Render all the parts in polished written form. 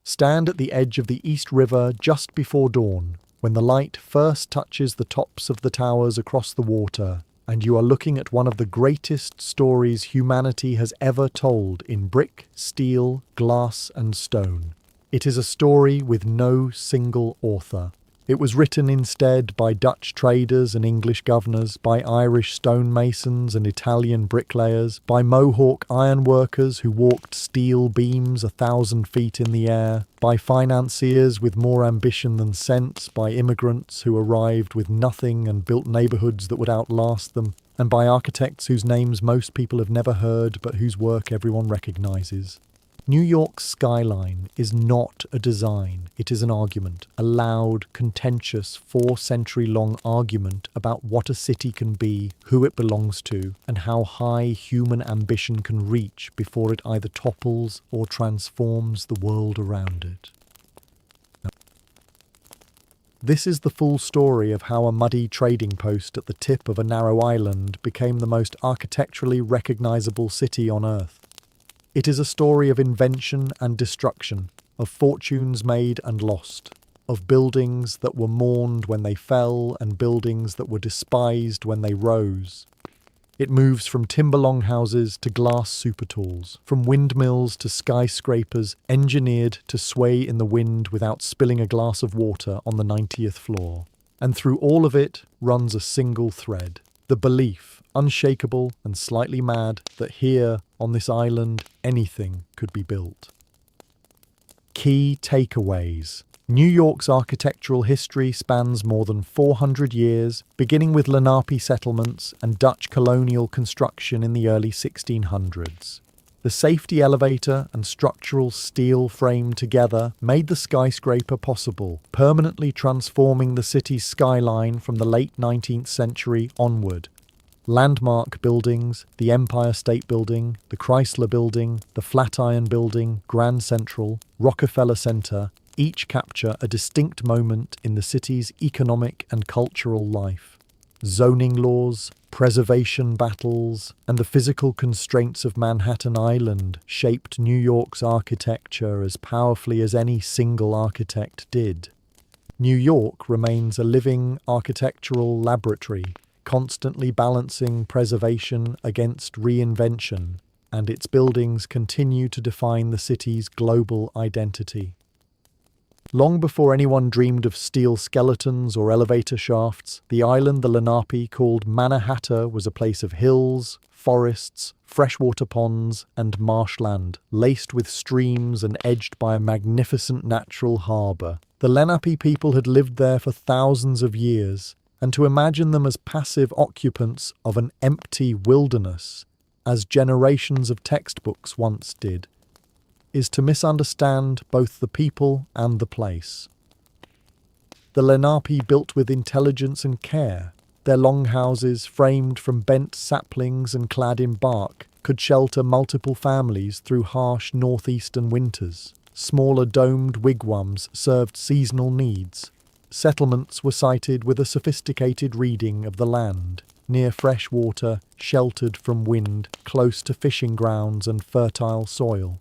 Stand at the edge of the East River just before dawn, when the light first touches the tops of the towers across the water, and you are looking at one of the greatest stories humanity has ever told in brick, steel, glass, and stone. It is a story with no single author. It was written instead by Dutch traders and English governors, by Irish stonemasons and Italian bricklayers, by Mohawk ironworkers who walked steel beams 1,000 feet in the air, by financiers with more ambition than sense, by immigrants who arrived with nothing and built neighborhoods that would outlast them, and by architects whose names most people have never heard but whose work everyone recognizes. New York's skyline is not a design, it is an argument, a loud, contentious, 4-century-long argument about what a city can be, who it belongs to, and how high human ambition can reach before it either topples or transforms the world around it. This is the full story of how a muddy trading post at the tip of a narrow island became the most architecturally recognizable city on Earth. It is a story of invention and destruction, of fortunes made and lost, of buildings that were mourned when they fell and buildings that were despised when they rose. It moves from timber longhouses to glass supertalls, from windmills to skyscrapers engineered to sway in the wind without spilling a glass of water on the 90th floor. And through all of it runs a single thread, the belief, unshakable and slightly mad, that here, on this island, anything could be built. Key takeaways. New York's architectural history spans more than 400 years, beginning with Lenape settlements and Dutch colonial construction in the early 1600s. The safety elevator and structural steel frame together made the skyscraper possible, permanently transforming the city's skyline from the late 19th century onward. Landmark buildings, the Empire State Building, the Chrysler Building, the Flatiron Building, Grand Central, Rockefeller Center, each capture a distinct moment in the city's economic and cultural life. Zoning laws, preservation battles, and the physical constraints of Manhattan Island shaped New York's architecture as powerfully as any single architect did. New York remains a living architectural laboratory, constantly balancing preservation against reinvention, and its buildings continue to define the city's global identity. Long before anyone dreamed of steel skeletons or elevator shafts, the island the Lenape called Mannahatta was a place of hills, forests, freshwater ponds, and marshland, laced with streams and edged by a magnificent natural harbour. The Lenape people had lived there for thousands of years, and to imagine them as passive occupants of an empty wilderness, as generations of textbooks once did, is to misunderstand both the people and the place. The Lenape built with intelligence and care. Their longhouses, framed from bent saplings and clad in bark, could shelter multiple families through harsh northeastern winters. Smaller domed wigwams served seasonal needs. Settlements were sited with a sophisticated reading of the land, near fresh water, sheltered from wind, close to fishing grounds and fertile soil.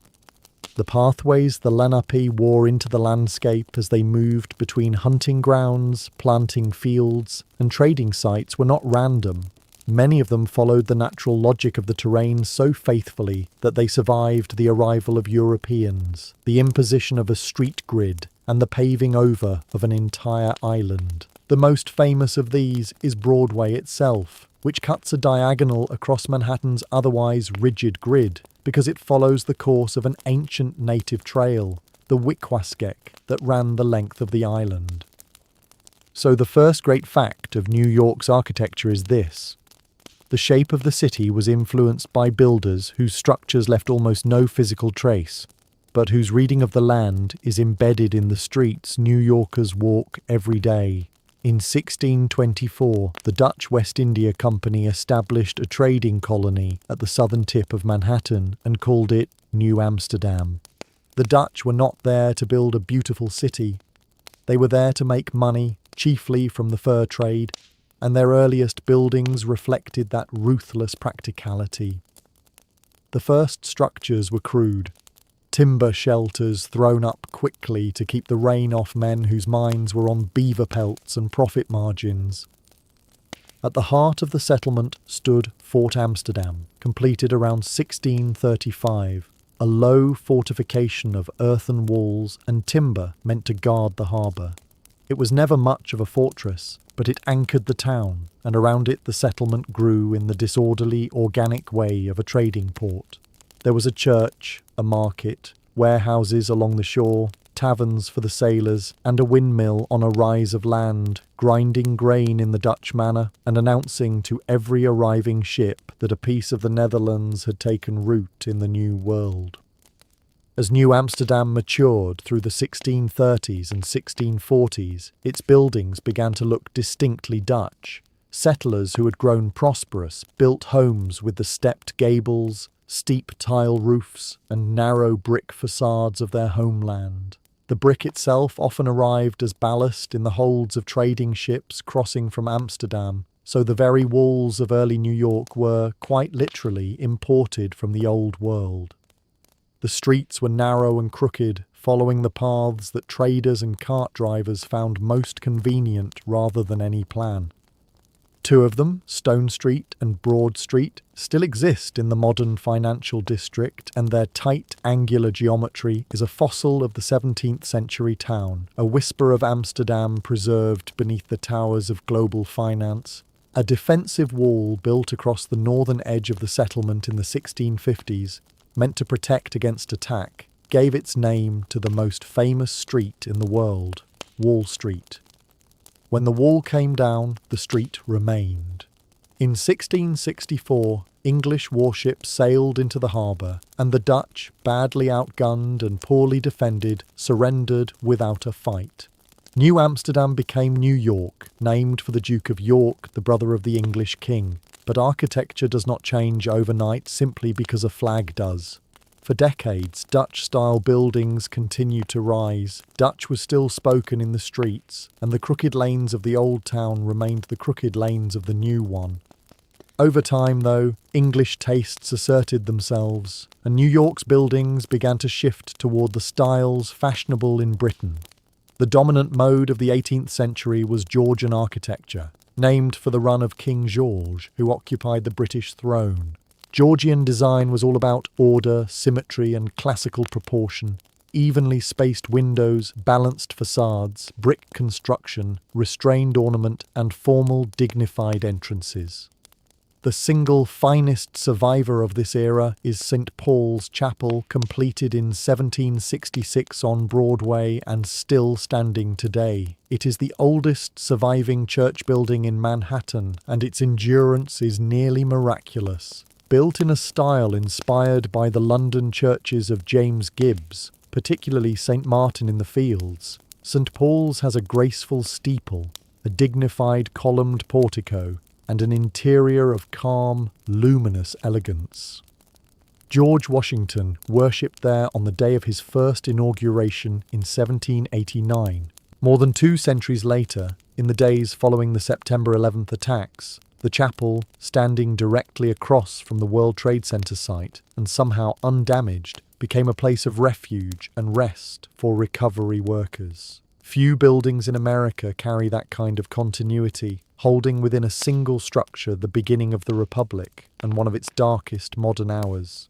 The pathways the Lenape wore into the landscape as they moved between hunting grounds, planting fields, and trading sites were not random. Many of them followed the natural logic of the terrain so faithfully that they survived the arrival of Europeans, the imposition of a street grid, and the paving over of an entire island. The most famous of these is Broadway itself, which cuts a diagonal across Manhattan's otherwise rigid grid, because it follows the course of an ancient native trail, the Wickwaskeck, that ran the length of the island. So the first great fact of New York's architecture is this. The shape of the city was influenced by builders whose structures left almost no physical trace, but whose reading of the land is embedded in the streets New Yorkers walk every day. In 1624, the Dutch West India Company established a trading colony at the southern tip of Manhattan and called it New Amsterdam. The Dutch were not there to build a beautiful city. They were there to make money, chiefly from the fur trade, and their earliest buildings reflected that ruthless practicality. The first structures were crude. timber shelters thrown up quickly to keep the rain off men whose minds were on beaver pelts and profit margins. At the heart of the settlement stood Fort Amsterdam, completed around 1635, a low fortification of earthen walls and timber meant to guard the harbour. It was never much of a fortress, but it anchored the town, and around it the settlement grew in the disorderly, organic way of a trading port. There was a church, a market, warehouses along the shore, taverns for the sailors, and a windmill on a rise of land, grinding grain in the Dutch manner and announcing to every arriving ship that a piece of the Netherlands had taken root in the New World. As New Amsterdam matured through the 1630s and 1640s, its buildings began to look distinctly Dutch. Settlers who had grown prosperous built homes with the stepped gables, steep tile roofs, and narrow brick facades of their homeland. The brick itself often arrived as ballast in the holds of trading ships crossing from Amsterdam, so the very walls of early New York were, quite literally, imported from the Old World. The streets were narrow and crooked, following the paths that traders and cart drivers found most convenient rather than any plan. Two of them, Stone Street and Broad Street, still exist in the modern financial district, and their tight, angular geometry is a fossil of the 17th century town, a whisper of Amsterdam preserved beneath the towers of global finance. A defensive wall built across the northern edge of the settlement in the 1650s, meant to protect against attack, gave its name to the most famous street in the world, Wall Street. When the wall came down, the street remained. In 1664, English warships sailed into the harbour, and the Dutch, badly outgunned and poorly defended, surrendered without a fight. New Amsterdam became New York, named for the Duke of York, the brother of the English king. But architecture does not change overnight simply because a flag does. For decades, Dutch-style buildings continued to rise. Dutch was still spoken in the streets, and the crooked lanes of the old town remained the crooked lanes of the new one. Over time, though, English tastes asserted themselves, and New York's buildings began to shift toward the styles fashionable in Britain. The dominant mode of the 18th century was Georgian architecture, named for the run of King George, who occupied the British throne. Georgian design was all about order, symmetry, and classical proportion. Evenly spaced windows, balanced facades, brick construction, restrained ornament, and formal, dignified entrances. The single finest survivor of this era is St. Paul's Chapel, completed in 1766 on Broadway and still standing today. It is the oldest surviving church building in Manhattan, and its endurance is nearly miraculous. Built in a style inspired by the London churches of James Gibbs, particularly St. Martin in the Fields, St. Paul's has a graceful steeple, a dignified columned portico, and an interior of calm, luminous elegance. George Washington worshipped there on the day of his first inauguration in 1789. More than 2 centuries later, in the days following the September 11th attacks, the chapel, standing directly across from the World Trade Center site and somehow undamaged, became a place of refuge and rest for recovery workers. Few buildings in America carry that kind of continuity, holding within a single structure the beginning of the Republic and one of its darkest modern hours.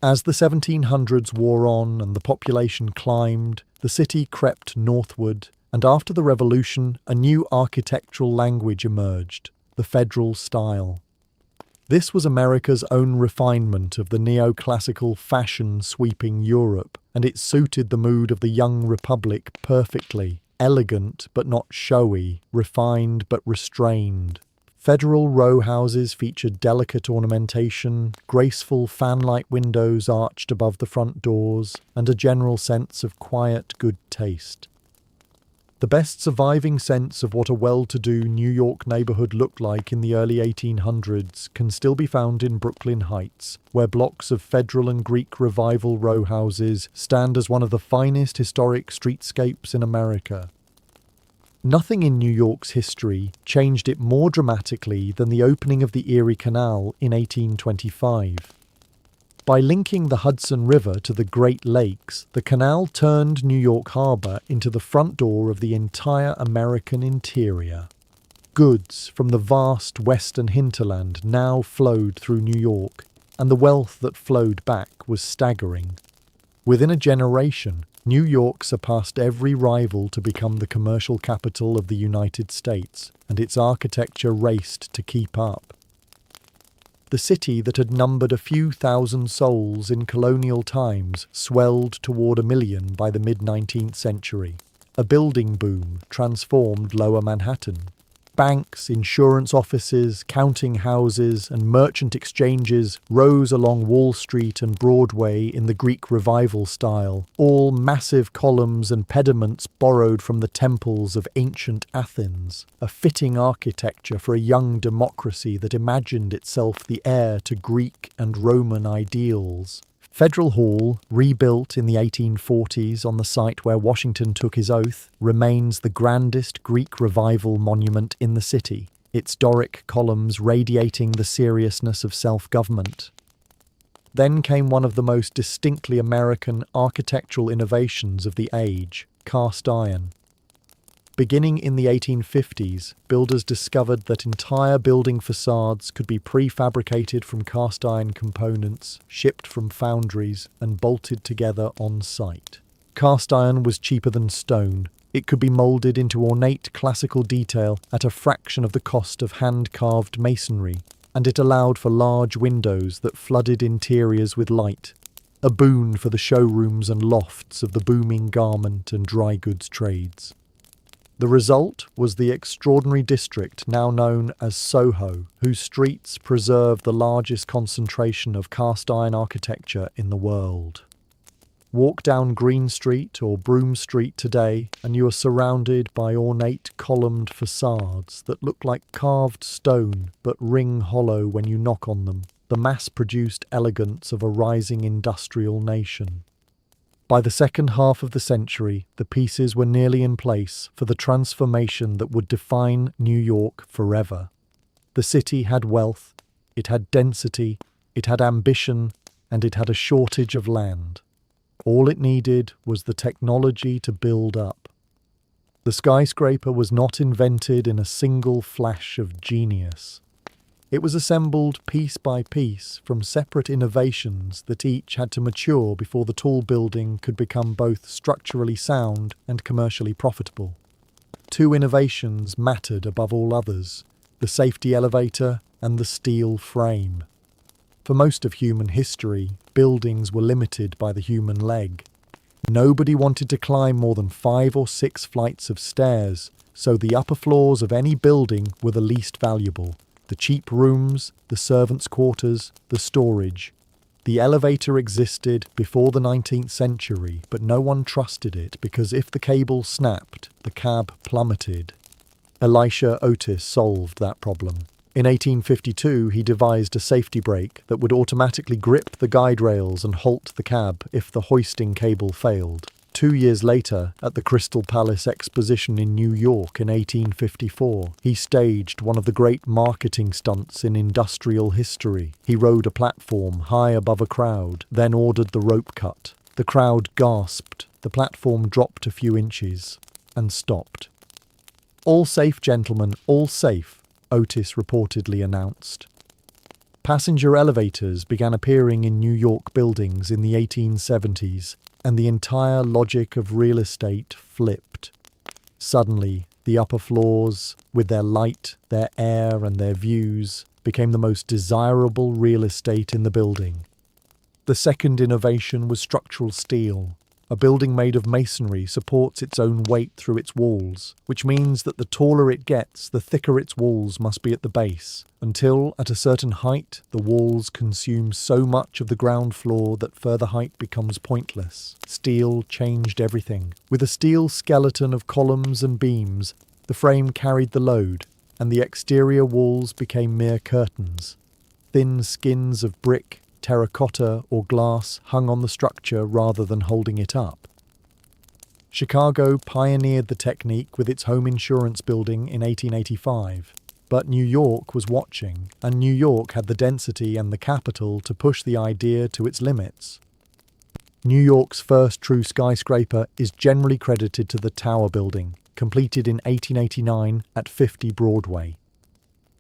As the 1700s wore on and the population climbed, the city crept northward, and after the Revolution, a new architectural language emerged, the federal style. This was America's own refinement of the neoclassical fashion sweeping Europe, and it suited the mood of the young republic perfectly. Elegant but not showy, refined but restrained. Federal row houses featured delicate ornamentation, graceful fan-light windows arched above the front doors, and a general sense of quiet good taste. The best surviving sense of what a well-to-do New York neighborhood looked like in the early 1800s can still be found in Brooklyn Heights, where blocks of Federal and Greek Revival row houses stand as one of the finest historic streetscapes in America. Nothing in New York's history changed it more dramatically than the opening of the Erie Canal in 1825. By linking the Hudson River to the Great Lakes, the canal turned New York Harbor into the front door of the entire American interior. Goods from the vast western hinterland now flowed through New York, and the wealth that flowed back was staggering. Within a generation, New York surpassed every rival to become the commercial capital of the United States, and its architecture raced to keep up. The city that had numbered a few thousand souls in colonial times swelled toward 1 million by the mid-19th century. A building boom transformed Lower Manhattan. Banks, insurance offices, counting houses, and merchant exchanges rose along Wall Street and Broadway in the Greek Revival style, all massive columns and pediments borrowed from the temples of ancient Athens, a fitting architecture for a young democracy that imagined itself the heir to Greek and Roman ideals. Federal Hall, rebuilt in the 1840s on the site where Washington took his oath, remains the grandest Greek Revival monument in the city, its Doric columns radiating the seriousness of self-government. Then came one of the most distinctly American architectural innovations of the age, cast iron. Beginning in the 1850s, builders discovered that entire building facades could be prefabricated from cast iron components, shipped from foundries, and bolted together on site. Cast iron was cheaper than stone. It could be moulded into ornate classical detail at a fraction of the cost of hand-carved masonry, and it allowed for large windows that flooded interiors with light, a boon for the showrooms and lofts of the booming garment and dry goods trades. The result was the extraordinary district now known as Soho, whose streets preserve the largest concentration of cast iron architecture in the world. Walk down Green Street or Broome Street today and you are surrounded by ornate columned facades that look like carved stone but ring hollow when you knock on them, the mass-produced elegance of a rising industrial nation. By the second half of the century, the pieces were nearly in place for the transformation that would define New York forever. The city had wealth, it had density, it had ambition, and it had a shortage of land. All it needed was the technology to build up. The skyscraper was not invented in a single flash of genius. It was assembled piece by piece from separate innovations that each had to mature before the tall building could become both structurally sound and commercially profitable. Two innovations mattered above all others: the safety elevator and the steel frame. For most of human history, buildings were limited by the human leg. Nobody wanted to climb more than 5 or 6 flights of stairs, so the upper floors of any building were the least valuable. The cheap rooms, the servants' quarters, the storage. The elevator existed before the 19th century, but no one trusted it because if the cable snapped, the cab plummeted. Elisha Otis solved that problem. In 1852, he devised a safety brake that would automatically grip the guide rails and halt the cab if the hoisting cable failed. 2 years later, at the Crystal Palace Exposition in New York in 1854, he staged one of the great marketing stunts in industrial history. He rode a platform high above a crowd, then ordered the rope cut. The crowd gasped, the platform dropped a few inches, and stopped. "All safe, gentlemen, all safe," Otis reportedly announced. Passenger elevators began appearing in New York buildings in the 1870s, and the entire logic of real estate flipped. Suddenly, the upper floors, with their light, their air, and their views, became the most desirable real estate in the building. The second innovation was structural steel. A building made of masonry supports its own weight through its walls, which means that the taller it gets, the thicker its walls must be at the base, until, at a certain height, the walls consume so much of the ground floor that further height becomes pointless. Steel changed everything. With a steel skeleton of columns and beams, the frame carried the load, and the exterior walls became mere curtains. Thin skins of brick, terracotta or glass hung on the structure rather than holding it up. Chicago pioneered the technique with its home insurance building in 1885. But New York was watching, and New York had the density and the capital to push the idea to its limits. New York's first true skyscraper is generally credited to the Tower Building, completed in 1889 at 50 Broadway.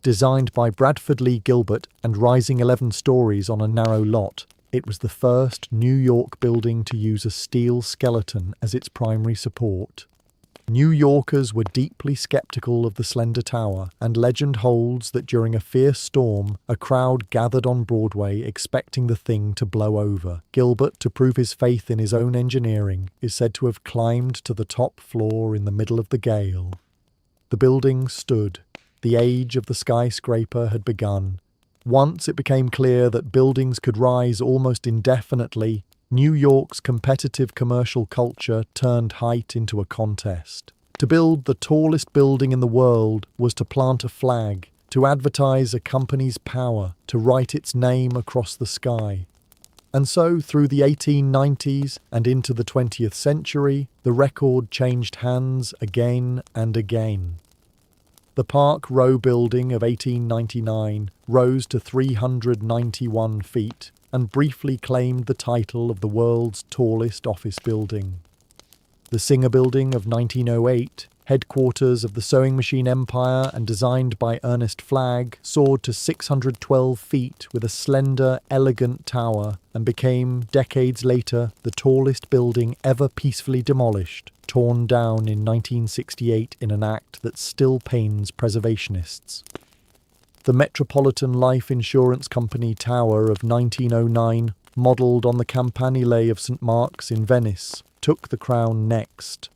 Designed by Bradford Lee Gilbert and rising 11 stories on a narrow lot, it was the first New York building to use a steel skeleton as its primary support. New Yorkers were deeply skeptical of the slender tower, and legend holds that during a fierce storm, a crowd gathered on Broadway expecting the thing to blow over. Gilbert, to prove his faith in his own engineering, is said to have climbed to the top floor in the middle of the gale. The building stood. The age of the skyscraper had begun. Once it became clear that buildings could rise almost indefinitely, New York's competitive commercial culture turned height into a contest. To build the tallest building in the world was to plant a flag, to advertise a company's power, to write its name across the sky. And so, through the 1890s and into the 20th century, the record changed hands again and again. The Park Row building of 1899 rose to 391 feet and briefly claimed the title of the world's tallest office building. The Singer Building of 1908, headquarters of the sewing machine empire and designed by Ernest Flagg, soared to 612 feet with a slender, elegant tower and became, decades later, the tallest building ever peacefully demolished, torn down in 1968 in an act that still pains preservationists. The Metropolitan Life Insurance Company Tower of 1909, modelled on the Campanile of St. Mark's in Venice, took the crown next.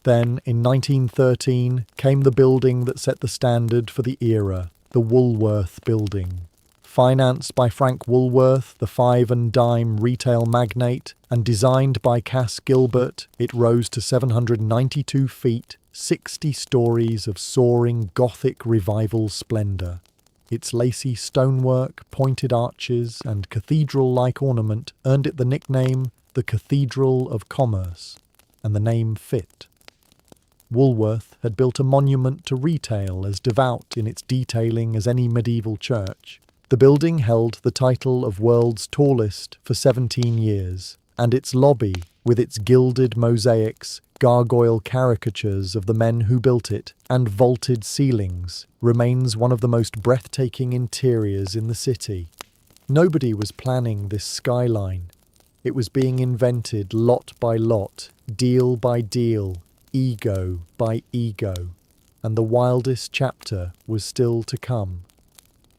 Then, in 1913, came the building that set the standard for the era, the Woolworth Building. Financed by Frank Woolworth, the five-and-dime retail magnate, and designed by Cass Gilbert, it rose to 792 feet, 60 stories of soaring Gothic revival splendour. Its lacy stonework, pointed arches, and cathedral-like ornament earned it the nickname the Cathedral of Commerce, and the name fit. Woolworth had built a monument to retail as devout in its detailing as any medieval church. The building held the title of world's tallest for 17 years, and its lobby, with its gilded mosaics, gargoyle caricatures of the men who built it, and vaulted ceilings, remains one of the most breathtaking interiors in the city. Nobody was planning this skyline. It was being invented lot by lot, deal by deal, ego by ego, and the wildest chapter was still to come.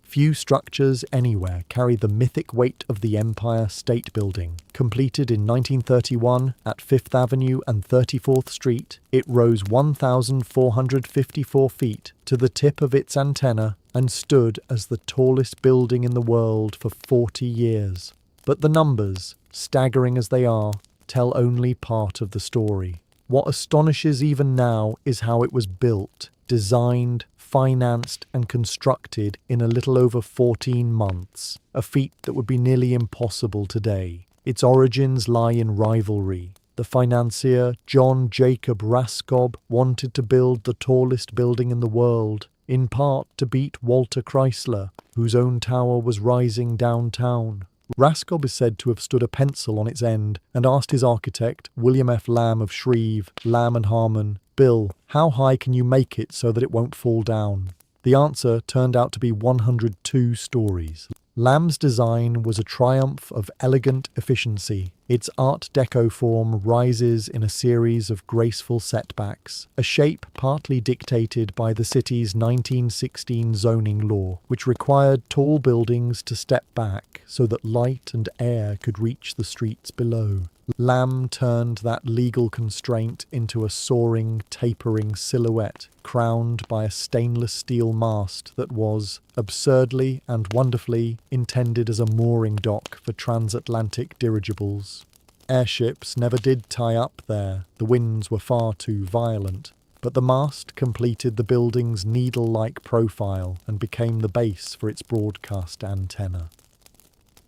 Few structures anywhere carry the mythic weight of the Empire State Building. Completed in 1931 at 5th Avenue and 34th Street, it rose 1,454 feet to the tip of its antenna and stood as the tallest building in the world for 40 years. But the numbers, staggering as they are, tell only part of the story. What astonishes even now is how it was built, designed, financed and constructed in a little over 14 months, a feat that would be nearly impossible today. Its origins lie in rivalry. The financier John Jacob Raskob wanted to build the tallest building in the world, in part to beat Walter Chrysler, whose own tower was rising downtown. Raskob is said to have stood a pencil on its end and asked his architect, William F. Lamb of Shreve, Lamb and Harmon, "Bill, how high can you make it so that it won't fall down?" The answer turned out to be 102 stories. Lamb's design was a triumph of elegant efficiency. Its Art Deco form rises in a series of graceful setbacks, a shape partly dictated by the city's 1916 zoning law, which required tall buildings to step back so that light and air could reach the streets below. Lamb turned that legal constraint into a soaring, tapering silhouette, crowned by a stainless steel mast that was, absurdly and wonderfully, intended as a mooring dock for transatlantic dirigibles. Airships never did tie up there, the winds were far too violent, but the mast completed the building's needle-like profile and became the base for its broadcast antenna.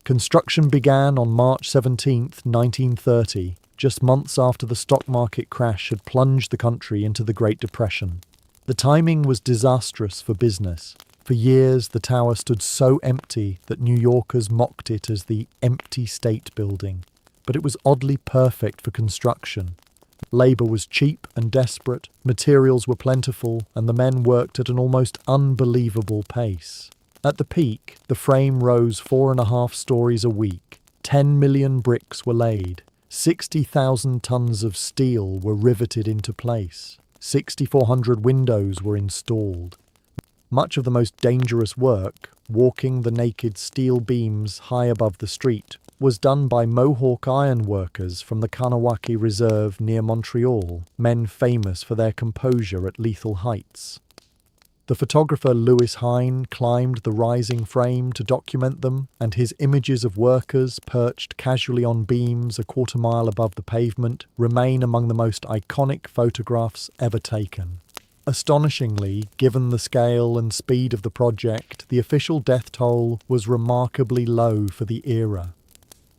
Construction began on March 17, 1930, just months after the stock market crash had plunged the country into the Great Depression. The timing was disastrous for business. For years, the tower stood so empty that New Yorkers mocked it as the empty state building. But it was oddly perfect for construction. Labour was cheap and desperate, materials were plentiful, and the men worked at an almost unbelievable pace. At the peak, the frame rose 4.5 stories a week. 10 million bricks were laid. 60,000 tons of steel were riveted into place. 6,400 windows were installed. Much of the most dangerous work, walking the naked steel beams high above the street, was done by Mohawk iron workers from the Kanawaki Reserve near Montreal, men famous for their composure at lethal heights. The photographer Louis Hine climbed the rising frame to document them, and his images of workers perched casually on beams a quarter-mile above the pavement remain among the most iconic photographs ever taken. Astonishingly, given the scale and speed of the project, the official death toll was remarkably low for the era.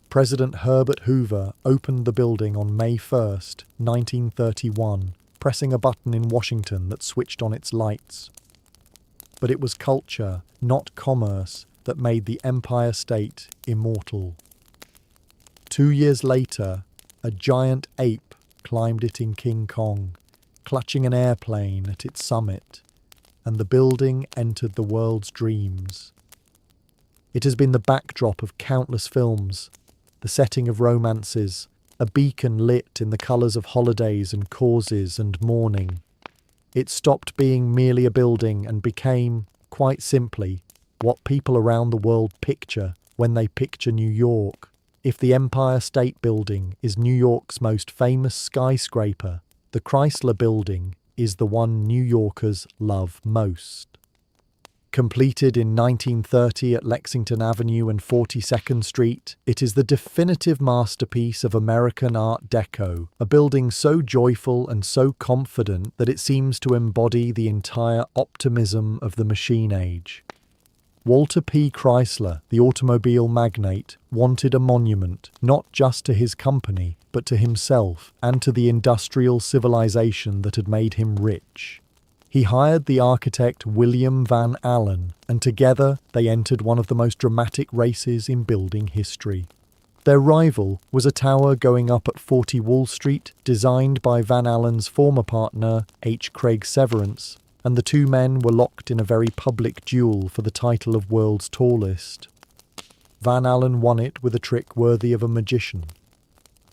President Herbert Hoover opened the building on May 1st, 1931, pressing a button in Washington that switched on its lights. But it was culture, not commerce, that made the Empire State immortal. 2 years later, a giant ape climbed it in King Kong, clutching an airplane at its summit, and the building entered the world's dreams. It has been the backdrop of countless films, the setting of romances, a beacon lit in the colours of holidays and causes and mourning. It stopped being merely a building and became, quite simply, what people around the world picture when they picture New York. If the Empire State Building is New York's most famous skyscraper, the Chrysler Building is the one New Yorkers love most. Completed in 1930 at Lexington Avenue and 42nd Street, it is the definitive masterpiece of American Art Deco, a building so joyful and so confident that it seems to embody the entire optimism of the machine age. Walter P. Chrysler, the automobile magnate, wanted a monument not just to his company, but to himself and to the industrial civilization that had made him rich. He hired the architect William Van Allen, and together they entered one of the most dramatic races in building history. Their rival was a tower going up at 40 Wall Street, designed by Van Allen's former partner, H. Craig Severance, and the two men were locked in a very public duel for the title of world's tallest. Van Allen won it with a trick worthy of a magician.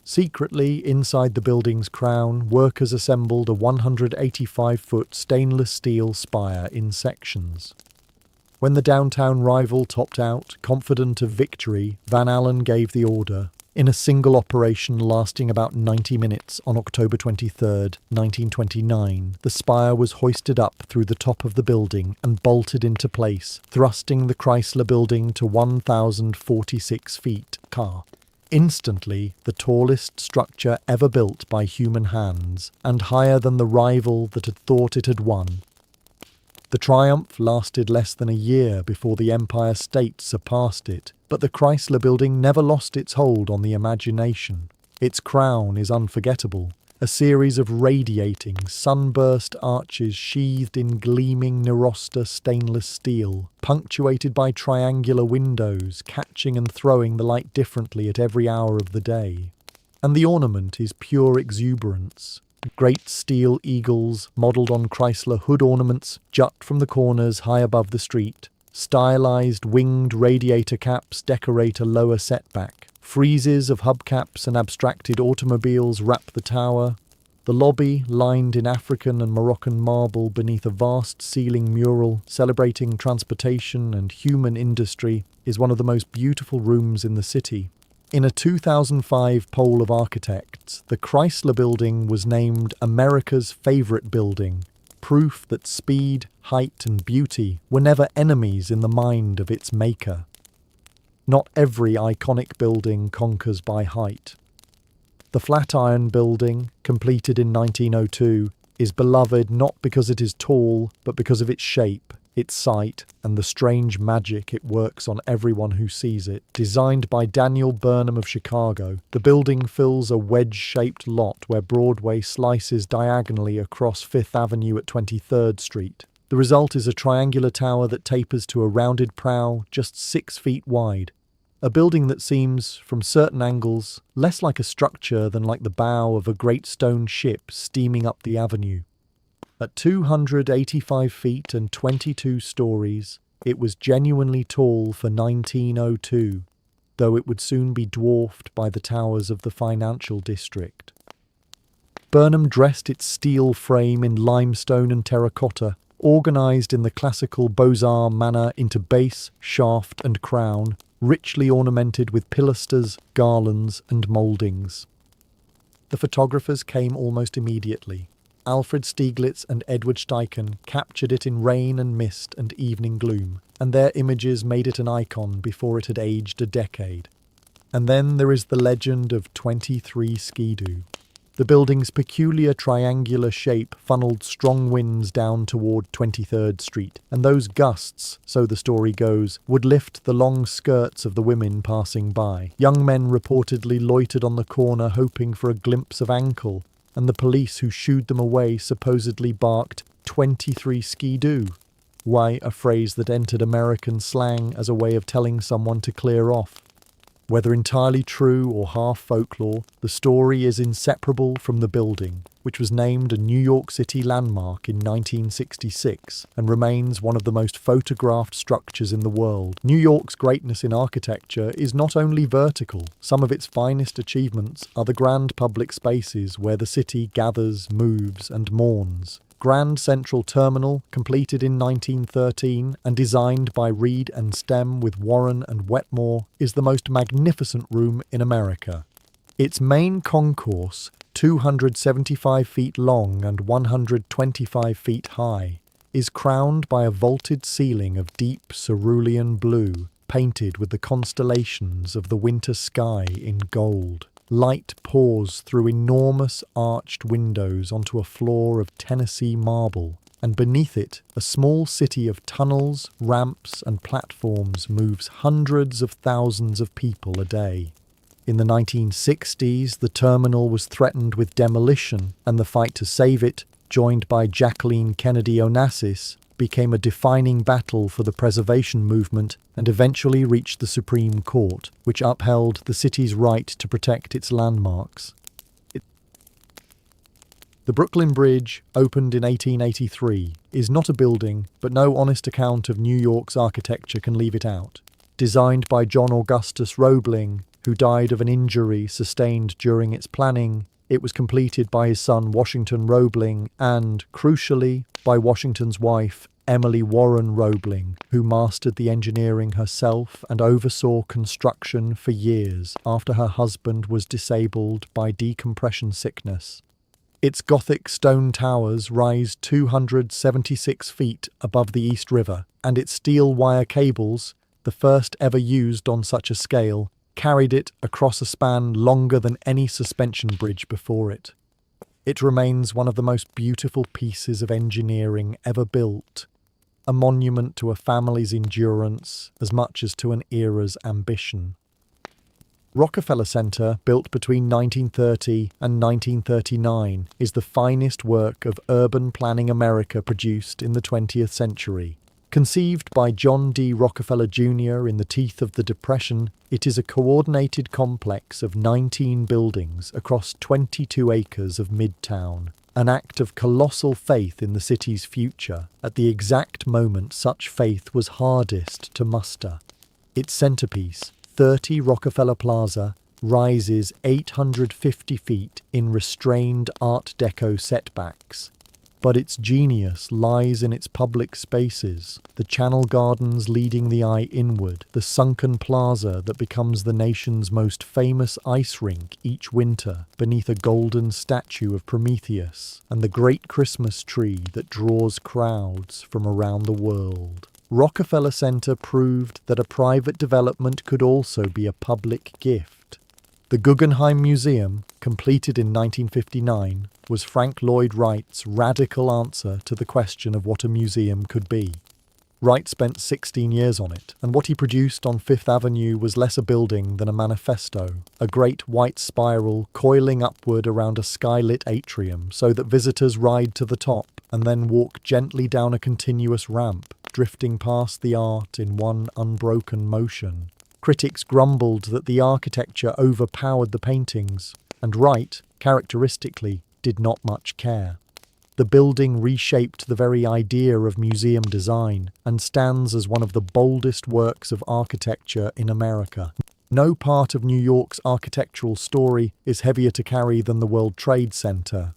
Secretly, inside the building's crown, workers assembled a 185-foot stainless steel spire in sections. When the downtown rival topped out, confident of victory, Van Allen gave the order. In a single operation lasting about 90 minutes on October 23, 1929, the spire was hoisted up through the top of the building and bolted into place, thrusting the Chrysler Building to 1,046 feet. Instantly, the tallest structure ever built by human hands, and higher than the rival that had thought it had won. The triumph lasted less than a year before the Empire State surpassed it, but the Chrysler Building never lost its hold on the imagination. Its crown is unforgettable, a series of radiating, sunburst arches sheathed in gleaming Nirosta stainless steel, punctuated by triangular windows, catching and throwing the light differently at every hour of the day. And the ornament is pure exuberance. Great steel eagles, modelled on Chrysler hood ornaments, jut from the corners high above the street. Stylized winged radiator caps decorate a lower setback. Friezes of hubcaps and abstracted automobiles wrap the tower. The lobby, lined in African and Moroccan marble beneath a vast ceiling mural celebrating transportation and human industry, is one of the most beautiful rooms in the city. In a 2005 poll of architects, the Chrysler Building was named America's favourite building, proof that speed, height and beauty were never enemies in the mind of its maker. Not every iconic building conquers by height. The Flatiron Building, completed in 1902, is beloved not because it is tall, but because of its shape. its sight, and the strange magic it works on everyone who sees it. Designed by Daniel Burnham of Chicago, the building fills a wedge-shaped lot where Broadway slices diagonally across Fifth Avenue at 23rd Street. The result is a triangular tower that tapers to a rounded prow just 6 feet wide. A building that seems, from certain angles, less like a structure than like the bow of a great stone ship steaming up the avenue. At 285 feet and 22 stories, it was genuinely tall for 1902, though it would soon be dwarfed by the towers of the financial district. Burnham dressed its steel frame in limestone and terracotta, organised in the classical Beaux-Arts manner into base, shaft and crown, richly ornamented with pilasters, garlands and mouldings. The photographers came almost immediately. Alfred Stieglitz and Edward Steichen captured it in rain and mist and evening gloom, and their images made it an icon before it had aged a decade. And then there is the legend of 23 Skidoo. The building's peculiar triangular shape funneled strong winds down toward 23rd Street, and those gusts, so the story goes, would lift the long skirts of the women passing by. Young men reportedly loitered on the corner hoping for a glimpse of ankle, and the police who shooed them away supposedly barked 23 Skidoo. Why, a phrase that entered American slang as a way of telling someone to clear off. Whether entirely true or half folklore, the story is inseparable from the building, which was named a New York City landmark in 1966 and remains one of the most photographed structures in the world. New York's greatness in architecture is not only vertical. Some of its finest achievements are the grand public spaces where the city gathers, moves, and mourns. Grand Central Terminal, completed in 1913 and designed by Reed and Stem with Warren and Wetmore, is the most magnificent room in America. Its main concourse, 275 feet long and 125 feet high, is crowned by a vaulted ceiling of deep cerulean blue, painted with the constellations of the winter sky in gold. Light pours through enormous arched windows onto a floor of Tennessee marble, and beneath it, a small city of tunnels, ramps, and platforms moves hundreds of thousands of people a day. In the 1960s, the terminal was threatened with demolition, and the fight to save it, joined by Jacqueline Kennedy Onassis, became a defining battle for the preservation movement and eventually reached the Supreme Court, which upheld the city's right to protect its landmarks. The Brooklyn Bridge, opened in 1883, is not a building, but no honest account of New York's architecture can leave it out. Designed by John Augustus Roebling, who died of an injury sustained during its planning, it was completed by his son Washington Roebling and, crucially, by Washington's wife, Emily Warren Roebling, who mastered the engineering herself and oversaw construction for years after her husband was disabled by decompression sickness. Its Gothic stone towers rise 276 feet above the East River, and its steel wire cables, the first ever used on such a scale, carried it across a span longer than any suspension bridge before it. It remains one of the most beautiful pieces of engineering ever built, a monument to a family's endurance as much as to an era's ambition. Rockefeller Center, built between 1930 and 1939, is the finest work of urban planning America produced in the 20th century. Conceived by John D. Rockefeller Jr. in the teeth of the Depression, it is a coordinated complex of 19 buildings across 22 acres of Midtown, an act of colossal faith in the city's future at the exact moment such faith was hardest to muster. Its centerpiece, 30 Rockefeller Plaza, rises 850 feet in restrained Art Deco setbacks. But its genius lies in its public spaces, the channel gardens leading the eye inward, the sunken plaza that becomes the nation's most famous ice rink each winter beneath a golden statue of Prometheus, and the great Christmas tree that draws crowds from around the world. Rockefeller Center proved that a private development could also be a public gift. The Guggenheim Museum, completed in 1959, was Frank Lloyd Wright's radical answer to the question of what a museum could be. Wright spent 16 years on it, and what he produced on Fifth Avenue was less a building than a manifesto, a great white spiral coiling upward around a skylit atrium so that visitors ride to the top and then walk gently down a continuous ramp, drifting past the art in one unbroken motion. Critics grumbled that the architecture overpowered the paintings, and Wright, characteristically, did not much care. The building reshaped the very idea of museum design and stands as one of the boldest works of architecture in America. No part of New York's architectural story is heavier to carry than the World Trade Center.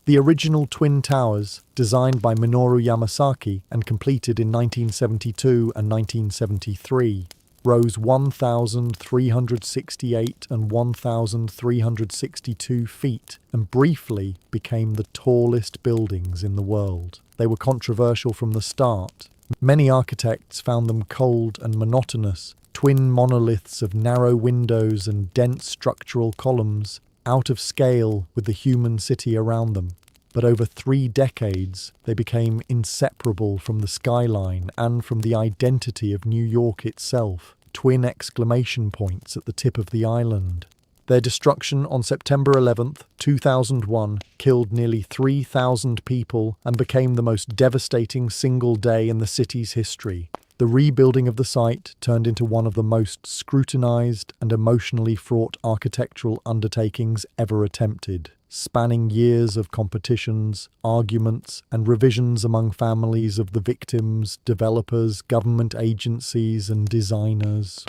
The original Twin Towers, designed by Minoru Yamasaki and completed in 1972 and 1973, rose 1,368 and 1,362 feet and briefly became the tallest buildings in the world. They were controversial from the start. Many architects found them cold and monotonous, twin monoliths of narrow windows and dense structural columns, out of scale with the human city around them. But over 3 decades, they became inseparable from the skyline and from the identity of New York itself, twin exclamation points at the tip of the island. Their destruction on September 11th, 2001, killed nearly 3,000 people and became the most devastating single day in the city's history. The rebuilding of the site turned into one of the most scrutinized and emotionally fraught architectural undertakings ever attempted, spanning years of competitions, arguments, and revisions among families of the victims, developers, government agencies, and designers.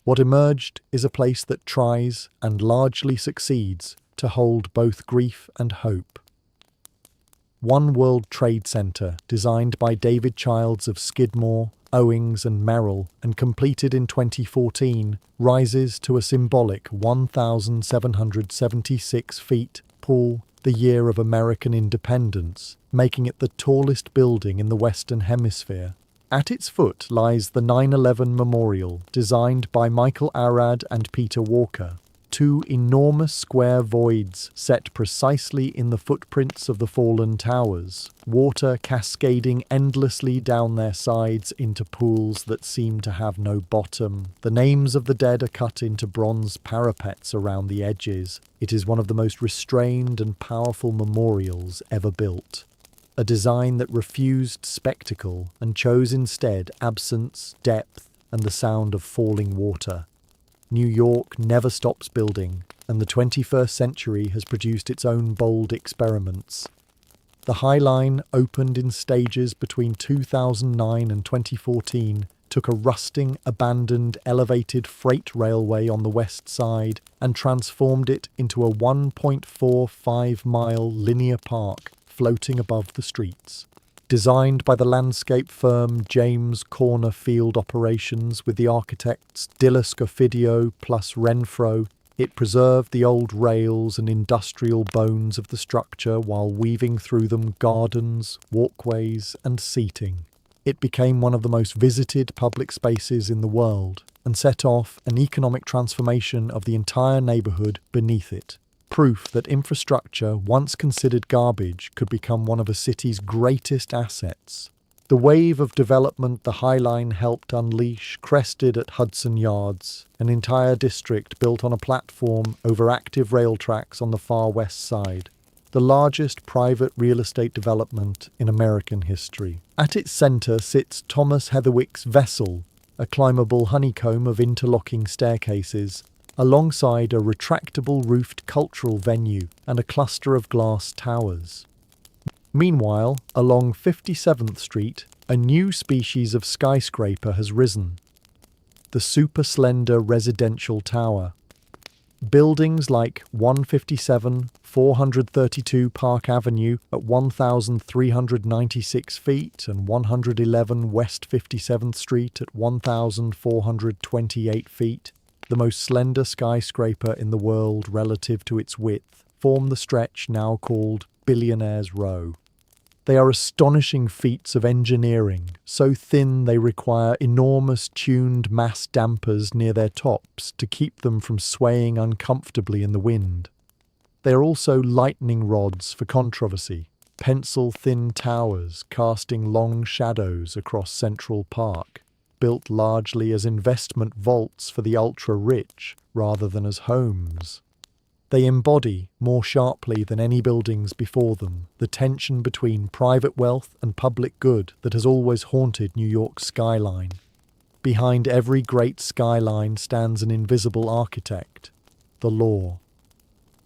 What emerged is a place that tries, and largely succeeds, to hold both grief and hope. One World Trade Center, designed by David Childs of Skidmore, Owings and Merrill, and completed in 2014, rises to a symbolic 1,776 feet tall, the year of American independence, making it the tallest building in the Western Hemisphere. At its foot lies the 9/11 Memorial, designed by Michael Arad and Peter Walker. 2 enormous square voids set precisely in the footprints of the fallen towers, water cascading endlessly down their sides into pools that seem to have no bottom. The names of the dead are cut into bronze parapets around the edges. It is one of the most restrained and powerful memorials ever built. A design that refused spectacle and chose instead absence, depth, and the sound of falling water. New York never stops building, and the 21st century has produced its own bold experiments. The High Line opened in stages between 2009 and 2014, took a rusting, abandoned, elevated freight railway on the west side and transformed it into a 1.45-mile linear park floating above the streets. Designed by the landscape firm James Corner Field Operations with the architects Dilla Scofidio plus Renfro, it preserved the old rails and industrial bones of the structure while weaving through them gardens, walkways, and seating. It became one of the most visited public spaces in the world and set off an economic transformation of the entire neighborhood beneath it. Proof that infrastructure, once considered garbage, could become one of a city's greatest assets. The wave of development the High Line helped unleash crested at Hudson Yards, an entire district built on a platform over active rail tracks on the far west side, the largest private real estate development in American history. At its center sits Thomas Heatherwick's Vessel, a climbable honeycomb of interlocking staircases, alongside a retractable roofed cultural venue and a cluster of glass towers. Meanwhile, along 57th Street, a new species of skyscraper has risen, the super-slender residential tower. Buildings like 157, 432 Park Avenue at 1,396 feet and 111 West 57th Street at 1,428 feet, the most slender skyscraper in the world relative to its width, form the stretch now called Billionaire's Row. They are astonishing feats of engineering, so thin they require enormous tuned mass dampers near their tops to keep them from swaying uncomfortably in the wind. They are also lightning rods for controversy. pencil-thin towers casting long shadows across Central Park, built largely as investment vaults for the ultra-rich rather than as homes. They embody, more sharply than any buildings before them, the tension between private wealth and public good that has always haunted New York's skyline. Behind every great skyline stands an invisible architect, the law.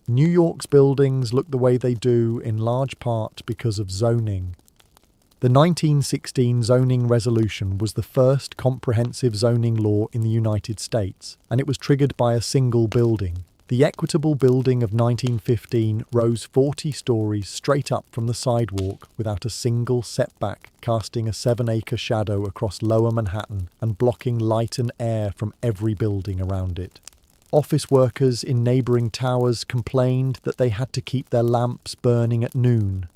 New York's buildings look the way they do in large part because of zoning. The 1916 zoning resolution was the first comprehensive zoning law in the United States, and it was triggered by a single building. The Equitable Building of 1915 rose 40 stories straight up from the sidewalk without a single setback, casting a 7-acre shadow across lower Manhattan and blocking light and air from every building around it. Office workers in neighbouring towers complained that they had to keep their lamps burning at noon.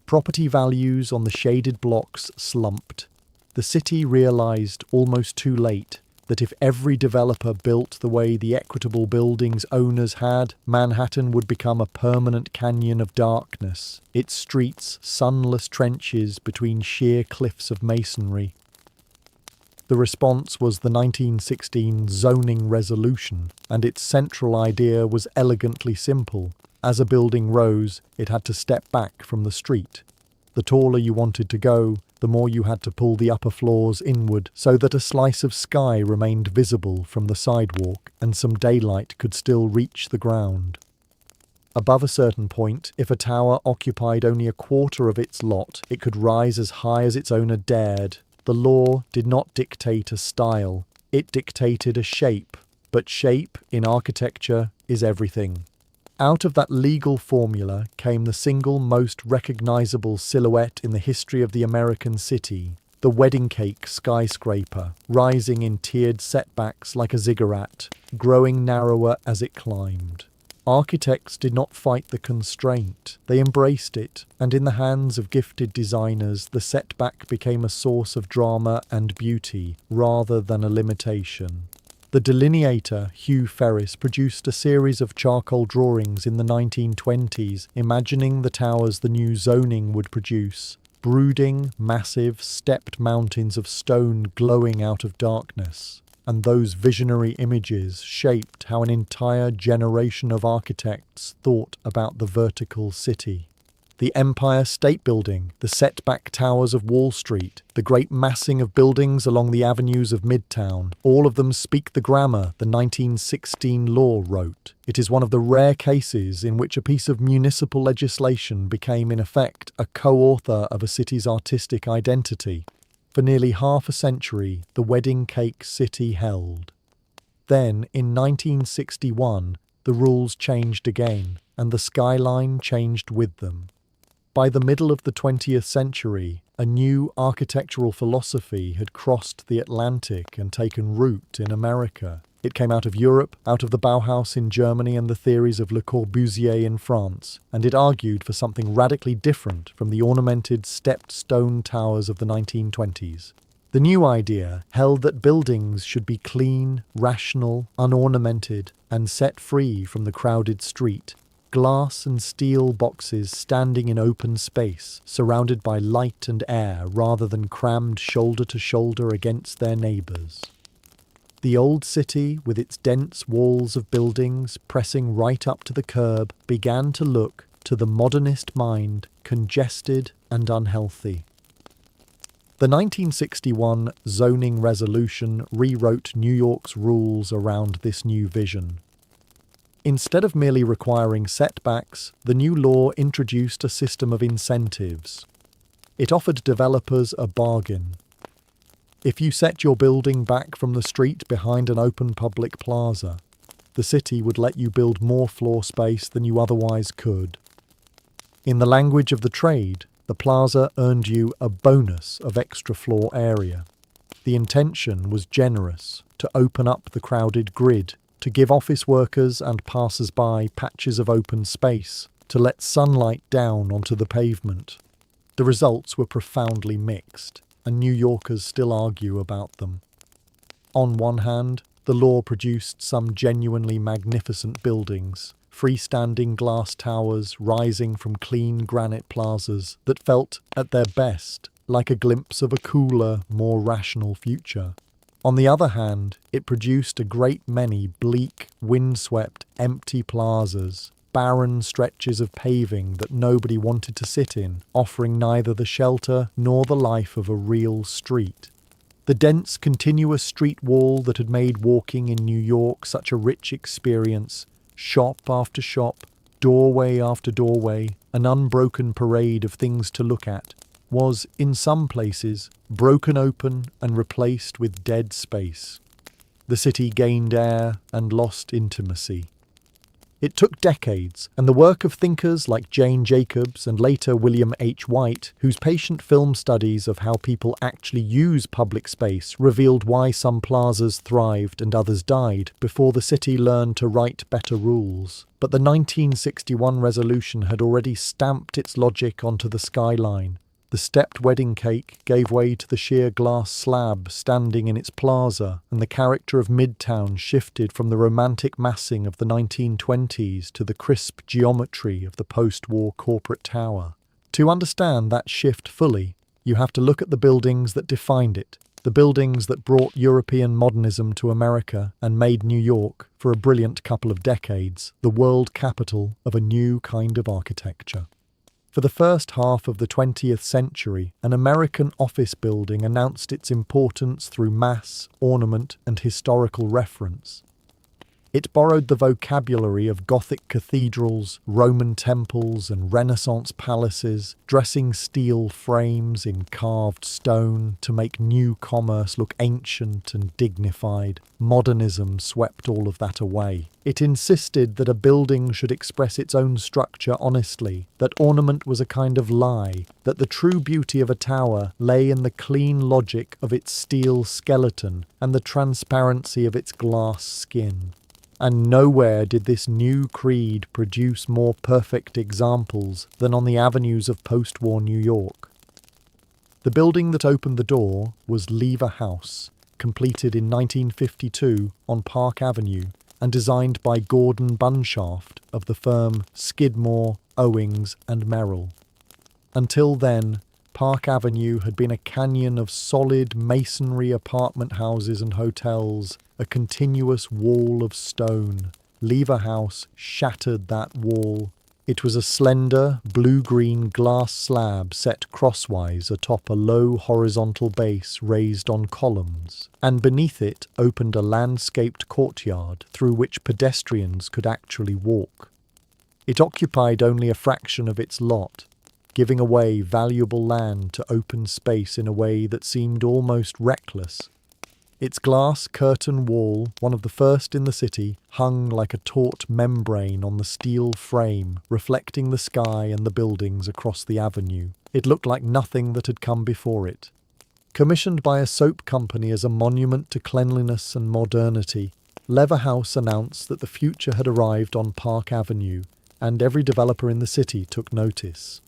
Property values on the shaded blocks slumped. The city realised, almost too late, that if every developer built the way the Equitable Building's owners had, Manhattan would become a permanent canyon of darkness, its streets sunless trenches between sheer cliffs of masonry. The response was the 1916 zoning resolution, and its central idea was elegantly simple. As a building rose, it had to step back from the street. The taller you wanted to go, the more you had to pull the upper floors inward so that a slice of sky remained visible from the sidewalk and some daylight could still reach the ground. Above a certain point, if a tower occupied only a quarter of its lot, it could rise as high as its owner dared. The law did not dictate a style, it dictated a shape, but shape in architecture is everything. Out of that legal formula came the single most recognizable silhouette in the history of the American city, the wedding cake skyscraper, rising in tiered setbacks like a ziggurat, growing narrower as it climbed. Architects did not fight the constraint, they embraced it, and in the hands of gifted designers, the setback became a source of drama and beauty rather than a limitation. The delineator, Hugh Ferris, produced a series of charcoal drawings in the 1920s, imagining the towers the new zoning would produce, brooding, massive, stepped mountains of stone glowing out of darkness. And those visionary images shaped how an entire generation of architects thought about the vertical city. The Empire State Building, the setback towers of Wall Street, the great massing of buildings along the avenues of Midtown, all of them speak the grammar the 1916 law wrote. It is one of the rare cases in which a piece of municipal legislation became, in effect, a co-author of a city's artistic identity. For nearly half a century, the wedding cake city held. Then, in 1961, the rules changed again, and the skyline changed with them. By the middle of the 20th century, a new architectural philosophy had crossed the Atlantic and taken root in America. It came out of Europe, out of the Bauhaus in Germany and the theories of Le Corbusier in France, and it argued for something radically different from the ornamented stepped stone towers of the 1920s. The new idea held that buildings should be clean, rational, unornamented, and set free from the crowded street. Glass and steel boxes standing in open space, surrounded by light and air rather than crammed shoulder to shoulder against their neighbours. The old city, with its dense walls of buildings pressing right up to the curb, began to look, to the modernist mind, congested and unhealthy. The 1961 zoning resolution rewrote New York's rules around this new vision. Instead of merely requiring setbacks, the new law introduced a system of incentives. It offered developers a bargain. If you set your building back from the street behind an open public plaza, the city would let you build more floor space than you otherwise could. In the language of the trade, the plaza earned you a bonus of extra floor area. The intention was generous, to open up the crowded grid, to give office workers and passers-by patches of open space, to let sunlight down onto the pavement. The results were profoundly mixed, and New Yorkers still argue about them. On one hand, the law produced some genuinely magnificent buildings, freestanding glass towers rising from clean granite plazas that felt, at their best, like a glimpse of a cooler, more rational future. On the other hand, it produced a great many bleak, windswept, empty plazas, barren stretches of paving that nobody wanted to sit in, offering neither the shelter nor the life of a real street. The dense, continuous street wall that had made walking in New York such a rich experience, shop after shop, doorway after doorway, an unbroken parade of things to look at, was, in some places, broken open and replaced with dead space. The city gained air and lost intimacy. It took decades, and the work of thinkers like Jane Jacobs and later William H. White, whose patient film studies of how people actually use public space revealed why some plazas thrived and others died before the city learned to write better rules. But the 1961 resolution had already stamped its logic onto the skyline. The stepped wedding cake gave way to the sheer glass slab standing in its plaza, and the character of Midtown shifted from the romantic massing of the 1920s to the crisp geometry of the post-war corporate tower. To understand that shift fully, you have to look at the buildings that defined it, the buildings that brought European modernism to America and made New York, for a brilliant couple of decades, the world capital of a new kind of architecture. For the first half of the 20th century, an American office building announced its importance through mass, ornament, and historical reference. It borrowed the vocabulary of Gothic cathedrals, Roman temples, and Renaissance palaces, dressing steel frames in carved stone to make new commerce look ancient and dignified. Modernism swept all of that away. It insisted that a building should express its own structure honestly, that ornament was a kind of lie, that the true beauty of a tower lay in the clean logic of its steel skeleton and the transparency of its glass skin. And nowhere did this new creed produce more perfect examples than on the avenues of post-war New York. The building that opened the door was Lever House, completed in 1952 on Park Avenue and designed by Gordon Bunshaft of the firm Skidmore, Owings and Merrill. Until then, Park Avenue had been a canyon of solid masonry apartment houses and hotels, a continuous wall of stone. Lever House shattered that wall. It was a slender, blue-green glass slab set crosswise atop a low horizontal base raised on columns, and beneath it opened a landscaped courtyard through which pedestrians could actually walk. It occupied only a fraction of its lot, giving away valuable land to open space in a way that seemed almost reckless. Its glass curtain wall, one of the first in the city, hung like a taut membrane on the steel frame, reflecting the sky and the buildings across the avenue. It looked like nothing that had come before it. Commissioned by a soap company as a monument to cleanliness and modernity, Lever House announced that the future had arrived on Park Avenue, and every developer in the city took notice.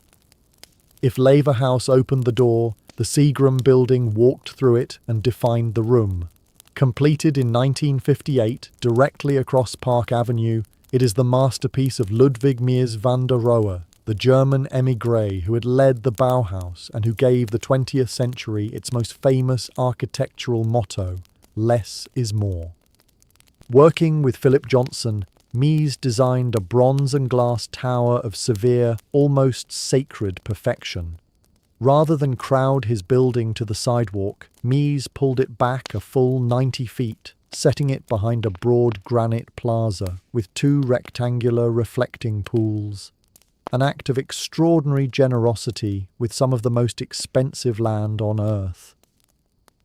If Lever House opened the door, the Seagram building walked through it and defined the room. Completed in 1958, directly across Park Avenue, it is the masterpiece of Ludwig Mies van der Rohe, the German émigré who had led the Bauhaus and who gave the 20th century its most famous architectural motto, "Less is more." Working with Philip Johnson, Mies designed a bronze and glass tower of severe, almost sacred perfection. Rather than crowd his building to the sidewalk, Mies pulled it back a full 90 feet, setting it behind a broad granite plaza with 2 rectangular reflecting pools. An act of extraordinary generosity with some of the most expensive land on earth.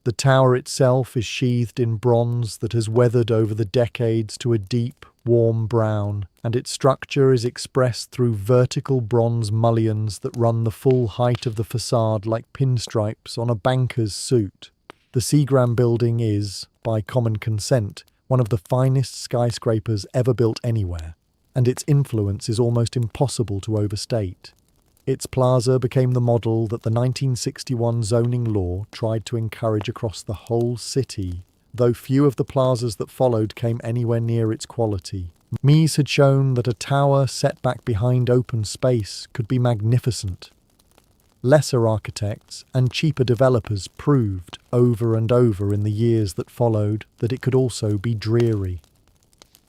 The tower itself is sheathed in bronze that has weathered over the decades to a deep, warm brown, and its structure is expressed through vertical bronze mullions that run the full height of the facade like pinstripes on a banker's suit. The Seagram building is, by common consent, one of the finest skyscrapers ever built anywhere, and its influence is almost impossible to overstate. Its plaza became the model that the 1961 zoning law tried to encourage across the whole city, though few of the plazas that followed came anywhere near its quality. Mies had shown that a tower set back behind open space could be magnificent. Lesser architects and cheaper developers proved over and over in the years that followed that it could also be dreary.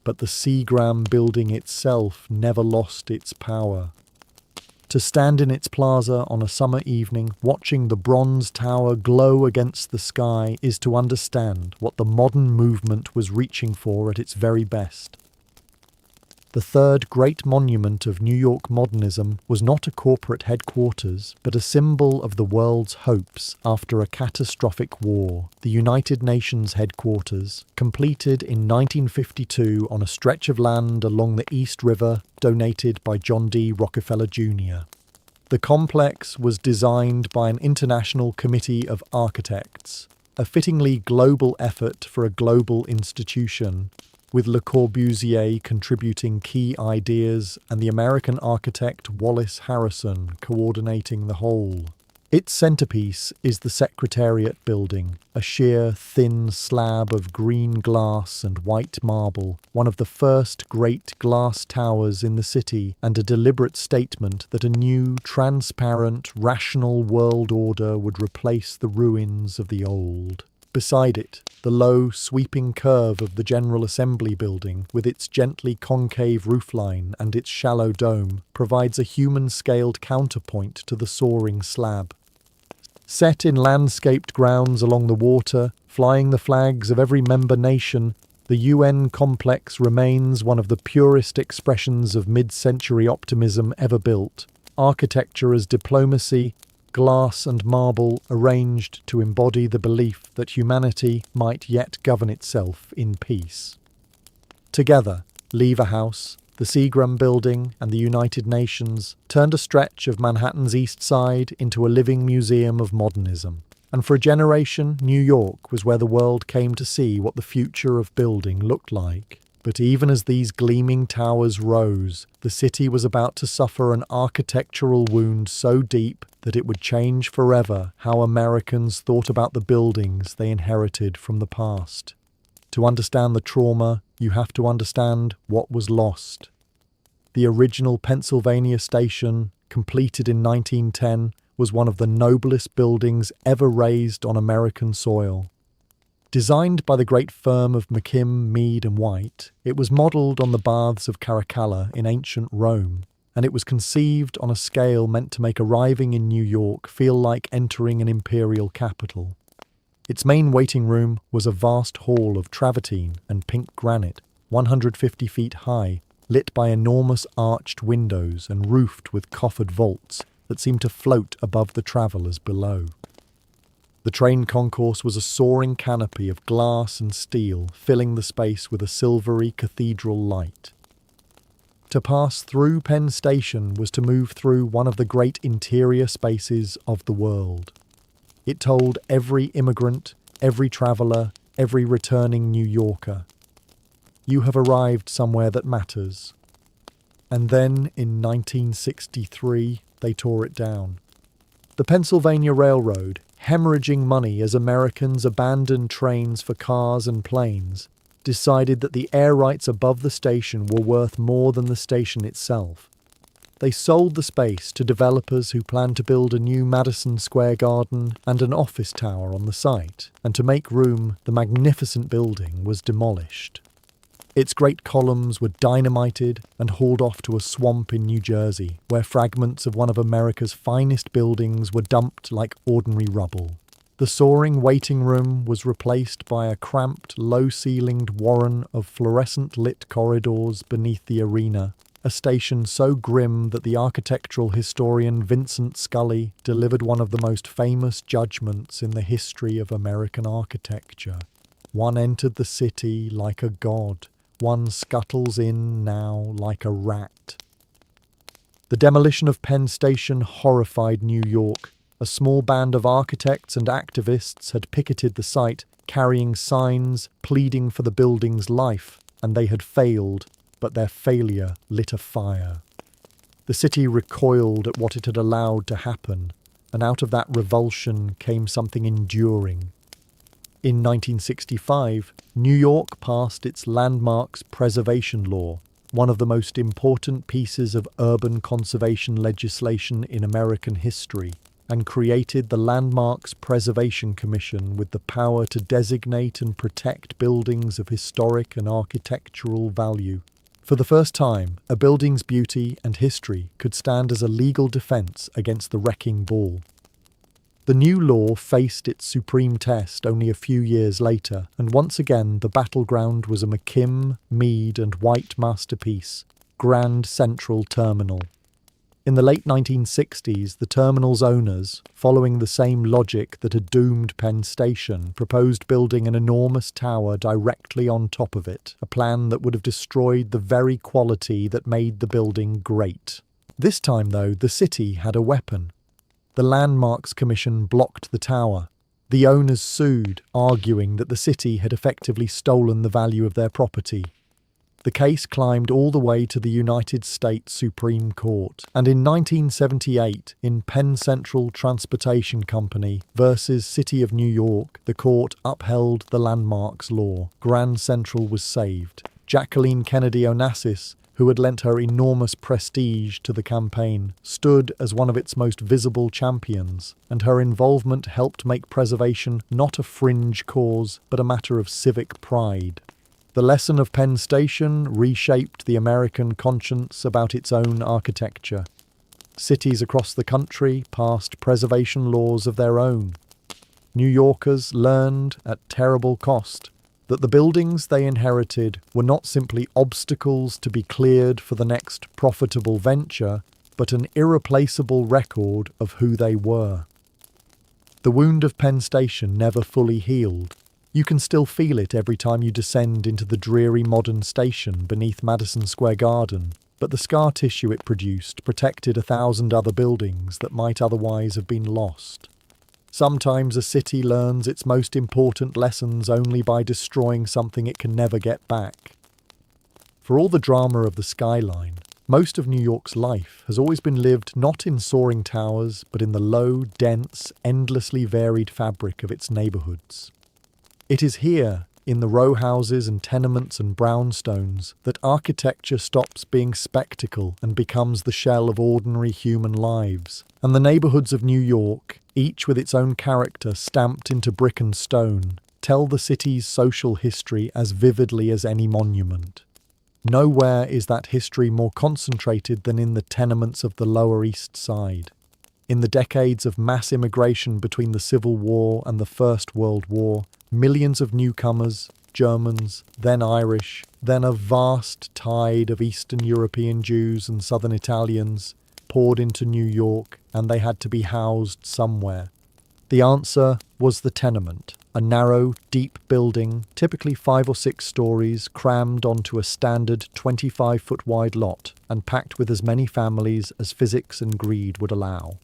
But the Seagram building itself never lost its power. To stand in its plaza on a summer evening, watching the bronze tower glow against the sky, is to understand what the modern movement was reaching for at its very best. The third great monument of New York modernism was not a corporate headquarters, but a symbol of the world's hopes after a catastrophic war, the United Nations headquarters, completed in 1952 on a stretch of land along the East River, donated by John D. Rockefeller Jr. The complex was designed by an international committee of architects, a fittingly global effort for a global institution, with Le Corbusier contributing key ideas and the American architect Wallace Harrison coordinating the whole. Its centerpiece is the Secretariat building, a sheer, thin slab of green glass and white marble, one of the first great glass towers in the city, and a deliberate statement that a new, transparent, rational world order would replace the ruins of the old. Beside it, the low, sweeping curve of the General Assembly building, with its gently concave roofline and its shallow dome, provides a human-scaled counterpoint to the soaring slab. Set in landscaped grounds along the water, flying the flags of every member nation, the UN complex remains one of the purest expressions of mid-century optimism ever built. Architecture as diplomacy, glass and marble arranged to embody the belief that humanity might yet govern itself in peace. Together, Lever House, the Seagram Building, and the United Nations turned a stretch of Manhattan's East Side into a living museum of modernism. And for a generation, New York was where the world came to see what the future of building looked like. But even as these gleaming towers rose, the city was about to suffer an architectural wound so deep that it would change forever how Americans thought about the buildings they inherited from the past. To understand the trauma, you have to understand what was lost. The original Pennsylvania station, completed in 1910, was one of the noblest buildings ever raised on American soil. Designed by the great firm of McKim, Mead and White, it was modelled on the baths of Caracalla in ancient Rome, and it was conceived on a scale meant to make arriving in New York feel like entering an imperial capital. Its main waiting room was a vast hall of travertine and pink granite, 150 feet high, lit by enormous arched windows and roofed with coffered vaults that seemed to float above the travellers below. The train concourse was a soaring canopy of glass and steel, filling the space with a silvery cathedral light. To pass through Penn Station was to move through one of the great interior spaces of the world. It told every immigrant, every traveller, every returning New Yorker, you have arrived somewhere that matters. And then, in 1963, they tore it down. The Pennsylvania Railroad, hemorrhaging money as Americans abandoned trains for cars and planes, decided that the air rights above the station were worth more than the station itself. They sold the space to developers who planned to build a new Madison Square Garden and an office tower on the site, and to make room, the magnificent building was demolished. Its great columns were dynamited and hauled off to a swamp in New Jersey, where fragments of one of America's finest buildings were dumped like ordinary rubble. The soaring waiting room was replaced by a cramped, low-ceilinged warren of fluorescent-lit corridors beneath the arena, a station so grim that the architectural historian Vincent Scully delivered one of the most famous judgments in the history of American architecture. One entered the city like a god. One scuttles in now like a rat. The demolition of Penn Station horrified New York. A small band of architects and activists had picketed the site, carrying signs pleading for the building's life, and they had failed, but their failure lit a fire. The city recoiled at what it had allowed to happen, and out of that revulsion came something enduring. In 1965, New York passed its Landmarks Preservation Law, one of the most important pieces of urban conservation legislation in American history, and created the Landmarks Preservation Commission with the power to designate and protect buildings of historic and architectural value. For the first time, a building's beauty and history could stand as a legal defense against the wrecking ball. The new law faced its supreme test only a few years later, and once again the battleground was a McKim, Mead and White masterpiece, Grand Central Terminal. In the late 1960s, the terminal's owners, following the same logic that had doomed Penn Station, proposed building an enormous tower directly on top of it, a plan that would have destroyed the very quality that made the building great. This time, though, the city had a weapon. The Landmarks Commission blocked the tower. The owners sued, arguing that the city had effectively stolen the value of their property. The case climbed all the way to the United States Supreme Court, and in 1978, in Penn Central Transportation Company versus City of New York, the court upheld the Landmarks law. Grand Central was saved. Jacqueline Kennedy Onassis, who had lent her enormous prestige to the campaign, stood as one of its most visible champions, and her involvement helped make preservation not a fringe cause, but a matter of civic pride. The lesson of Penn Station reshaped the American conscience about its own architecture. Cities across the country passed preservation laws of their own. New Yorkers learned, at terrible cost, that the buildings they inherited were not simply obstacles to be cleared for the next profitable venture, but an irreplaceable record of who they were. The wound of Penn Station never fully healed. You can still feel it every time you descend into the dreary modern station beneath Madison Square Garden, but the scar tissue it produced protected 1,000 other buildings that might otherwise have been lost. Sometimes a city learns its most important lessons only by destroying something it can never get back. For all the drama of the skyline, most of New York's life has always been lived not in soaring towers, but in the low, dense, endlessly varied fabric of its neighborhoods. It is here, in the row houses and tenements and brownstones, that architecture stops being spectacle and becomes the shell of ordinary human lives. And the neighborhoods of New York, each with its own character stamped into brick and stone, tell the city's social history as vividly as any monument. Nowhere is that history more concentrated than in the tenements of the Lower East Side. In the decades of mass immigration between the Civil War and the First World War, millions of newcomers, Germans, then Irish, then a vast tide of Eastern European Jews and Southern Italians poured into New York, and they had to be housed somewhere. The answer was the tenement, a narrow, deep building, typically 5 or 6 stories, crammed onto a standard 25-foot wide lot and packed with as many families as physics and greed would allow.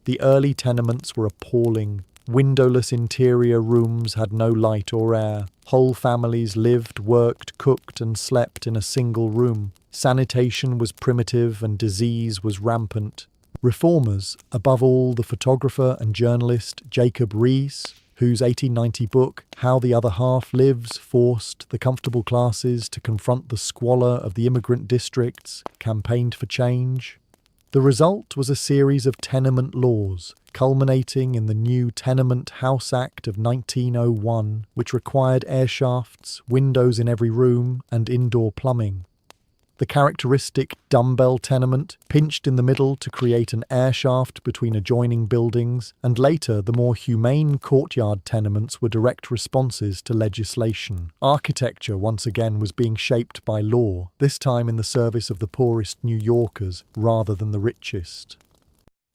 The early tenements were appalling. Windowless interior rooms had no light or air. Whole families lived, worked, cooked, and slept in a single room. Sanitation was primitive and disease was rampant. Reformers, above all the photographer and journalist Jacob Riis, whose 1890 book, How the Other Half Lives, forced the comfortable classes to confront the squalor of the immigrant districts, campaigned for change. The result was a series of tenement laws, culminating in the new Tenement House Act of 1901, which required air shafts, windows in every room, and indoor plumbing. The characteristic dumbbell tenement pinched in the middle to create an air shaft between adjoining buildings, and later the more humane courtyard tenements were direct responses to legislation. Architecture once again was being shaped by law, this time in the service of the poorest New Yorkers rather than the richest.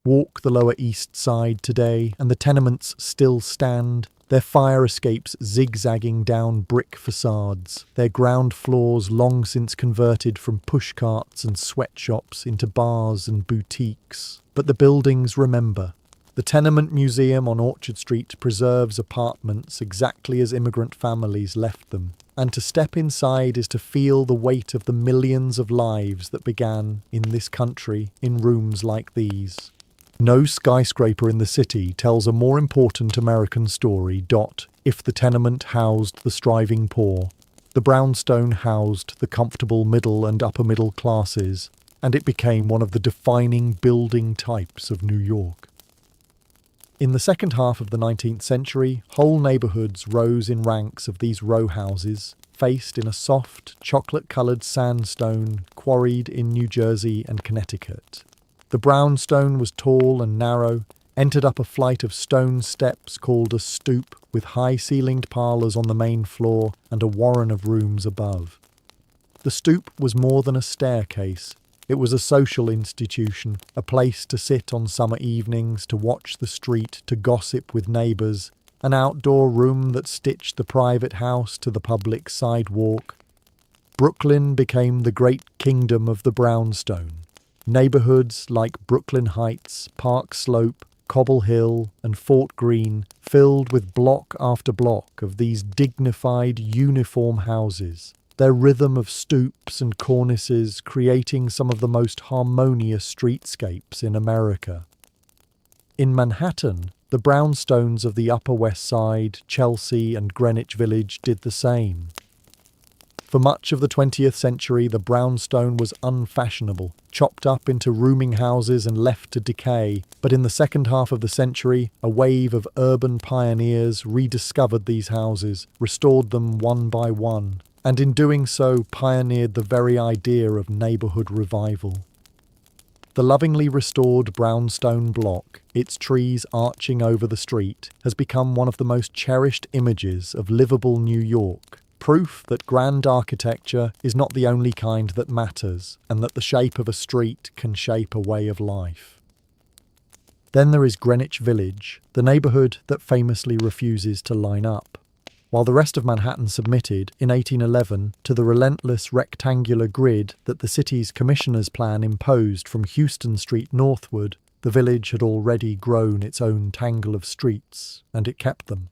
Walk the Lower East Side today, and the tenements still stand, their fire escapes zigzagging down brick facades, their ground floors long since converted from pushcarts and sweatshops into bars and boutiques. But the buildings remember. The Tenement Museum on Orchard Street preserves apartments exactly as immigrant families left them, and to step inside is to feel the weight of the millions of lives that began, in this country, in rooms like these. No skyscraper in the city tells a more important American story. If the tenement housed the striving poor. The brownstone housed the comfortable middle and upper middle classes, and it became one of the defining building types of New York. In the second half of the 19th century, whole neighborhoods rose in ranks of these row houses, faced in a soft, chocolate-colored sandstone quarried in New Jersey and Connecticut. The brownstone was tall and narrow, entered up a flight of stone steps called a stoop, with high-ceilinged parlors on the main floor and a warren of rooms above. The stoop was more than a staircase. It was a social institution, a place to sit on summer evenings, to watch the street, to gossip with neighbours, an outdoor room that stitched the private house to the public sidewalk. Brooklyn became the great kingdom of the brownstone. Neighbourhoods like Brooklyn Heights, Park Slope, Cobble Hill and Fort Greene filled with block after block of these dignified, uniform houses, their rhythm of stoops and cornices creating some of the most harmonious streetscapes in America. In Manhattan, the brownstones of the Upper West Side, Chelsea and Greenwich Village did the same. For much of the 20th century, the brownstone was unfashionable, chopped up into rooming houses and left to decay. But in the second half of the century, a wave of urban pioneers rediscovered these houses, restored them one by one, and in doing so pioneered the very idea of neighbourhood revival. The lovingly restored brownstone block, its trees arching over the street, has become one of the most cherished images of livable New York. Proof that grand architecture is not the only kind that matters, and that the shape of a street can shape a way of life. Then there is Greenwich Village, the neighbourhood that famously refuses to line up. While the rest of Manhattan submitted, in 1811, to the relentless rectangular grid that the city's commissioner's plan imposed from Houston Street northward, the village had already grown its own tangle of streets, and it kept them.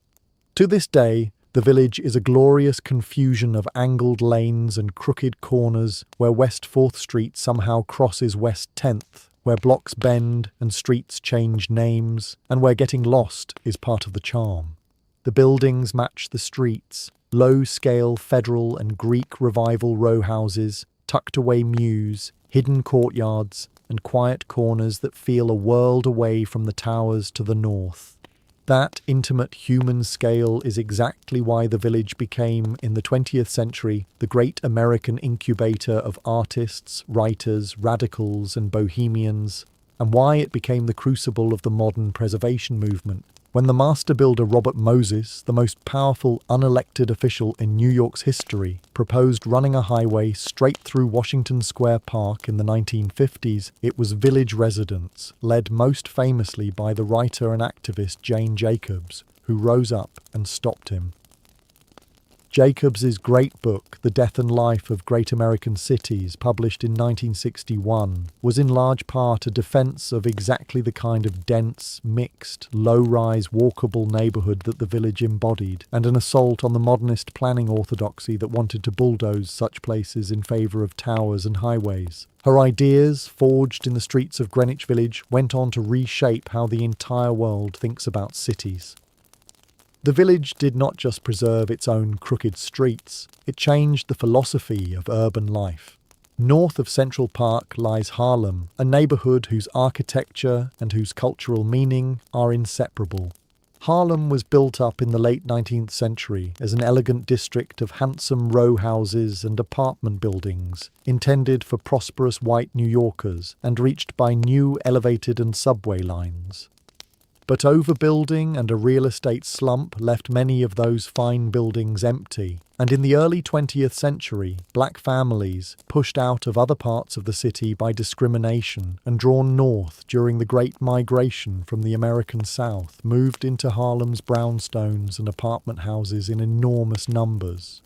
To this day, the village is a glorious confusion of angled lanes and crooked corners where West 4th Street somehow crosses West 10th, where blocks bend and streets change names, and where getting lost is part of the charm. The buildings match the streets, low-scale Federal and Greek Revival row houses, tucked-away mews, hidden courtyards, and quiet corners that feel a world away from the towers to the north. That intimate human scale is exactly why the village became, in the 20th century, the great American incubator of artists, writers, radicals, and bohemians, and why it became the crucible of the modern preservation movement. When the master builder Robert Moses, the most powerful unelected official in New York's history, proposed running a highway straight through Washington Square Park in the 1950s, it was village residents, led most famously by the writer and activist Jane Jacobs, who rose up and stopped him. Jacobs's great book, The Death and Life of Great American Cities, published in 1961, was in large part a defense of exactly the kind of dense, mixed, low-rise, walkable neighborhood that the village embodied, and an assault on the modernist planning orthodoxy that wanted to bulldoze such places in favor of towers and highways. Her ideas, forged in the streets of Greenwich Village, went on to reshape how the entire world thinks about cities. The village did not just preserve its own crooked streets, it changed the philosophy of urban life. North of Central Park lies Harlem, a neighborhood whose architecture and whose cultural meaning are inseparable. Harlem was built up in the late 19th century as an elegant district of handsome row houses and apartment buildings, intended for prosperous white New Yorkers and reached by new elevated and subway lines. But overbuilding and a real estate slump left many of those fine buildings empty, and in the early 20th century, black families, pushed out of other parts of the city by discrimination and drawn north during the Great Migration from the American South, moved into Harlem's brownstones and apartment houses in enormous numbers.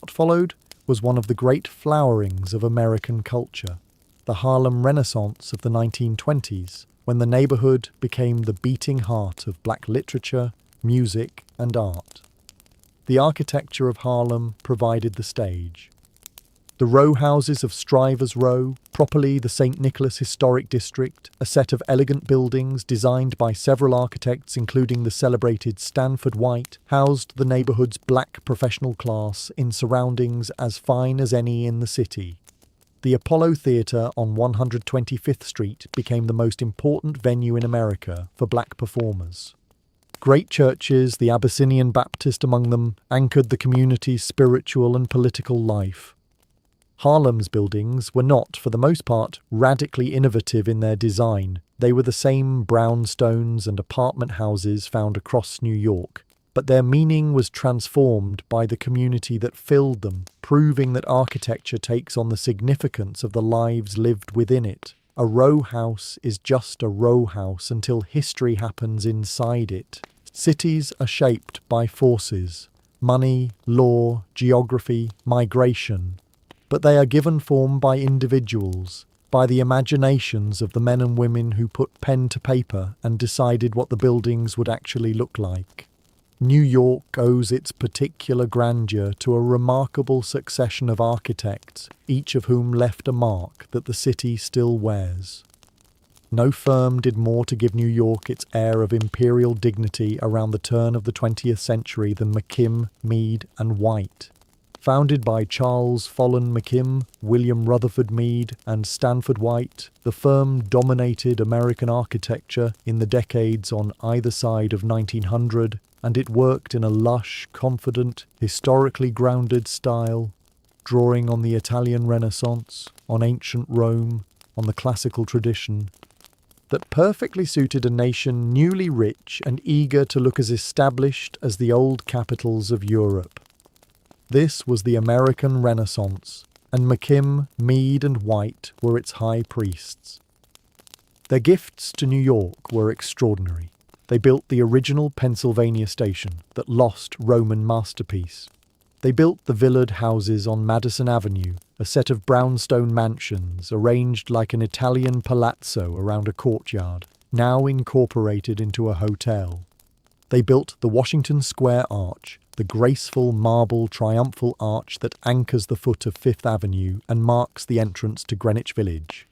What followed was one of the great flowerings of American culture, the Harlem Renaissance of the 1920s, when the neighborhood became the beating heart of black literature, music, and art. The architecture of Harlem provided the stage. The row houses of Strivers Row, properly the St. Nicholas Historic District, a set of elegant buildings designed by several architects including the celebrated Stanford White, housed the neighbourhood's black professional class in surroundings as fine as any in the city. The Apollo Theatre on 125th Street became the most important venue in America for black performers. Great churches, the Abyssinian Baptist among them, anchored the community's spiritual and political life. Harlem's buildings were not, for the most part, radically innovative in their design. They were the same brownstones and apartment houses found across New York, but their meaning was transformed by the community that filled them, proving that architecture takes on the significance of the lives lived within it. A row house is just a row house until history happens inside it. Cities are shaped by forces: money, law, geography, migration. But they are given form by individuals, by the imaginations of the men and women who put pen to paper and decided what the buildings would actually look like. New York owes its particular grandeur to a remarkable succession of architects, each of whom left a mark that the city still wears. No firm did more to give New York its air of imperial dignity around the turn of the 20th century than McKim, Mead and White. Founded by Charles Follen McKim, William Rutherford Mead, and Stanford White, the firm dominated American architecture in the decades on either side of 1900, and it worked in a lush, confident, historically grounded style, drawing on the Italian Renaissance, on ancient Rome, on the classical tradition, that perfectly suited a nation newly rich and eager to look as established as the old capitals of Europe. This was the American Renaissance, and McKim, Mead and White were its high priests. Their gifts to New York were extraordinary. They built the original Pennsylvania station, that lost Roman masterpiece. They built the villaed houses on Madison Avenue, a set of brownstone mansions arranged like an Italian palazzo around a courtyard, now incorporated into a hotel. They built the Washington Square Arch, the graceful marble triumphal arch that anchors the foot of Fifth Avenue and marks the entrance to Greenwich Village.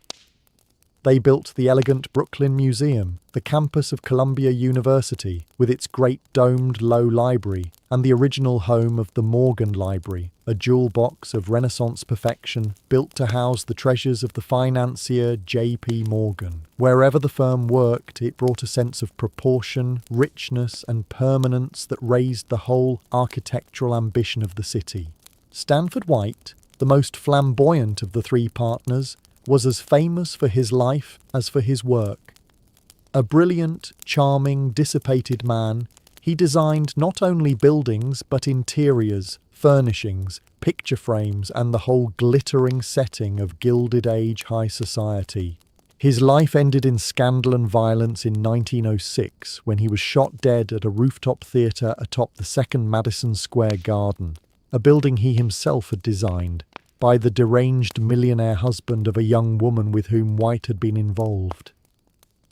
They built the elegant Brooklyn Museum, the campus of Columbia University, with its great domed low library, and the original home of the Morgan Library, a jewel box of Renaissance perfection built to house the treasures of the financier J.P. Morgan. Wherever the firm worked, it brought a sense of proportion, richness, and permanence that raised the whole architectural ambition of the city. Stanford White, the most flamboyant of the three partners, was as famous for his life as for his work. A brilliant, charming, dissipated man, he designed not only buildings but interiors, furnishings, picture frames and the whole glittering setting of Gilded Age high society. His life ended in scandal and violence in 1906 when he was shot dead at a rooftop theatre atop the second Madison Square Garden, a building he himself had designed, by the deranged millionaire husband of a young woman with whom White had been involved.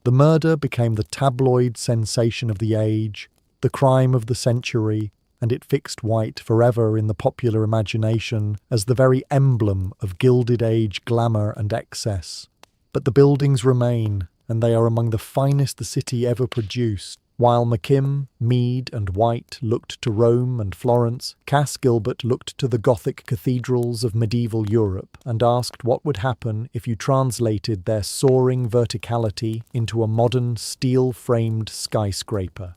The murder became the tabloid sensation of the age, the crime of the century, and it fixed White forever in the popular imagination as the very emblem of Gilded Age glamour and excess. But the buildings remain, and they are among the finest the city ever produced. While McKim, Mead and White looked to Rome and Florence, Cass Gilbert looked to the Gothic cathedrals of medieval Europe and asked what would happen if you translated their soaring verticality into a modern steel-framed skyscraper.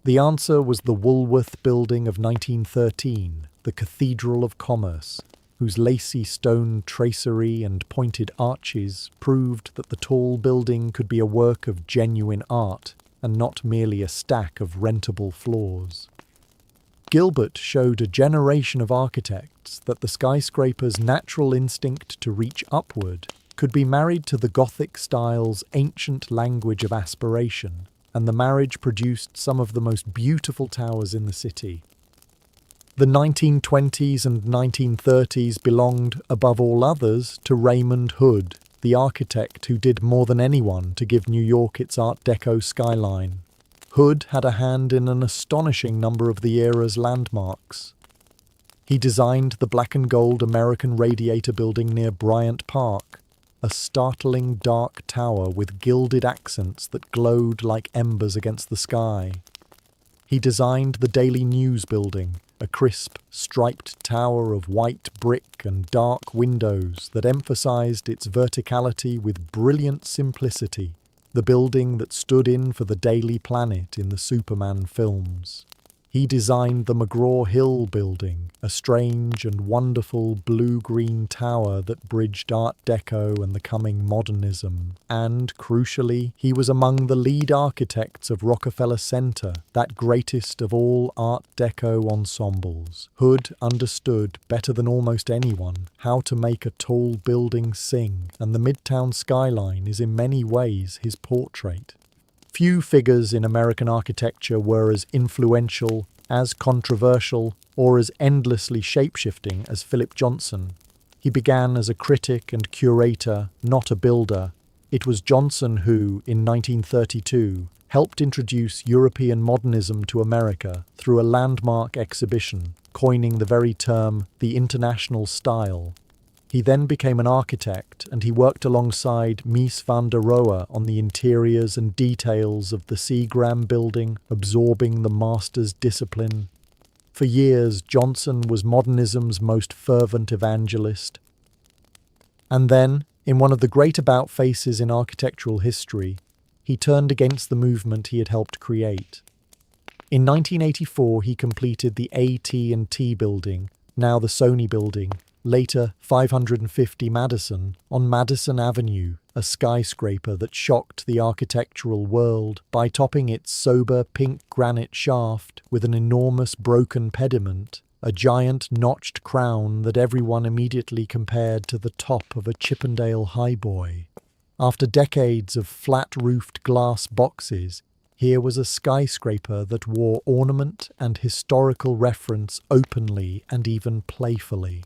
The answer was the Woolworth Building of 1913, the Cathedral of Commerce, whose lacy stone tracery and pointed arches proved that the tall building could be a work of genuine art and not merely a stack of rentable floors. Gilbert showed a generation of architects that the skyscraper's natural instinct to reach upward could be married to the Gothic style's ancient language of aspiration, and the marriage produced some of the most beautiful towers in the city. The 1920s and 1930s belonged, above all others, to Raymond Hood, the architect who did more than anyone to give New York its Art Deco skyline. Hood had a hand in an astonishing number of the era's landmarks. He designed the black and gold American Radiator building near Bryant Park, a startling dark tower with gilded accents that glowed like embers against the sky. He designed the Daily News building, a crisp, striped tower of white brick and dark windows that emphasized its verticality with brilliant simplicity, the building that stood in for the Daily Planet in the Superman films. He designed the McGraw-Hill building, a strange and wonderful blue-green tower that bridged Art Deco and the coming modernism. And, crucially, he was among the lead architects of Rockefeller Center, that greatest of all Art Deco ensembles. Hood understood, better than almost anyone, how to make a tall building sing, and the Midtown skyline is in many ways his portrait. Few figures in American architecture were as influential, as controversial, or as endlessly shape-shifting as Philip Johnson. He began as a critic and curator, not a builder. It was Johnson who, in 1932, helped introduce European modernism to America through a landmark exhibition, coining the very term the international style. He then became an architect, and he worked alongside Mies van der Rohe on the interiors and details of the Seagram building, absorbing the master's discipline. For years, Johnson was modernism's most fervent evangelist. And then, in one of the great about-faces in architectural history, he turned against the movement he had helped create. In 1984, he completed the AT&T building, now the Sony building, later 550 Madison, on Madison Avenue, a skyscraper that shocked the architectural world by topping its sober pink granite shaft with an enormous broken pediment, a giant notched crown that everyone immediately compared to the top of a Chippendale highboy. After decades of flat-roofed glass boxes, here was a skyscraper that wore ornament and historical reference openly and even playfully.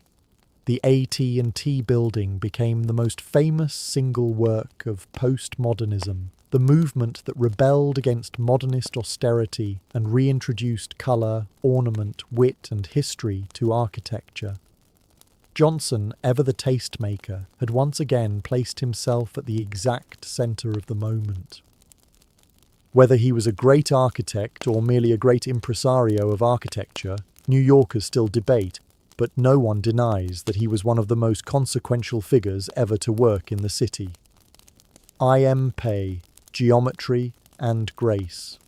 The AT&T building became the most famous single work of postmodernism, the movement that rebelled against modernist austerity and reintroduced colour, ornament, wit and history to architecture. Johnson, ever the tastemaker, had once again placed himself at the exact centre of the moment. Whether he was a great architect or merely a great impresario of architecture, New Yorkers still debate, but no one denies that he was one of the most consequential figures ever to work in the city. I.M. Pei, Geometry and Grace.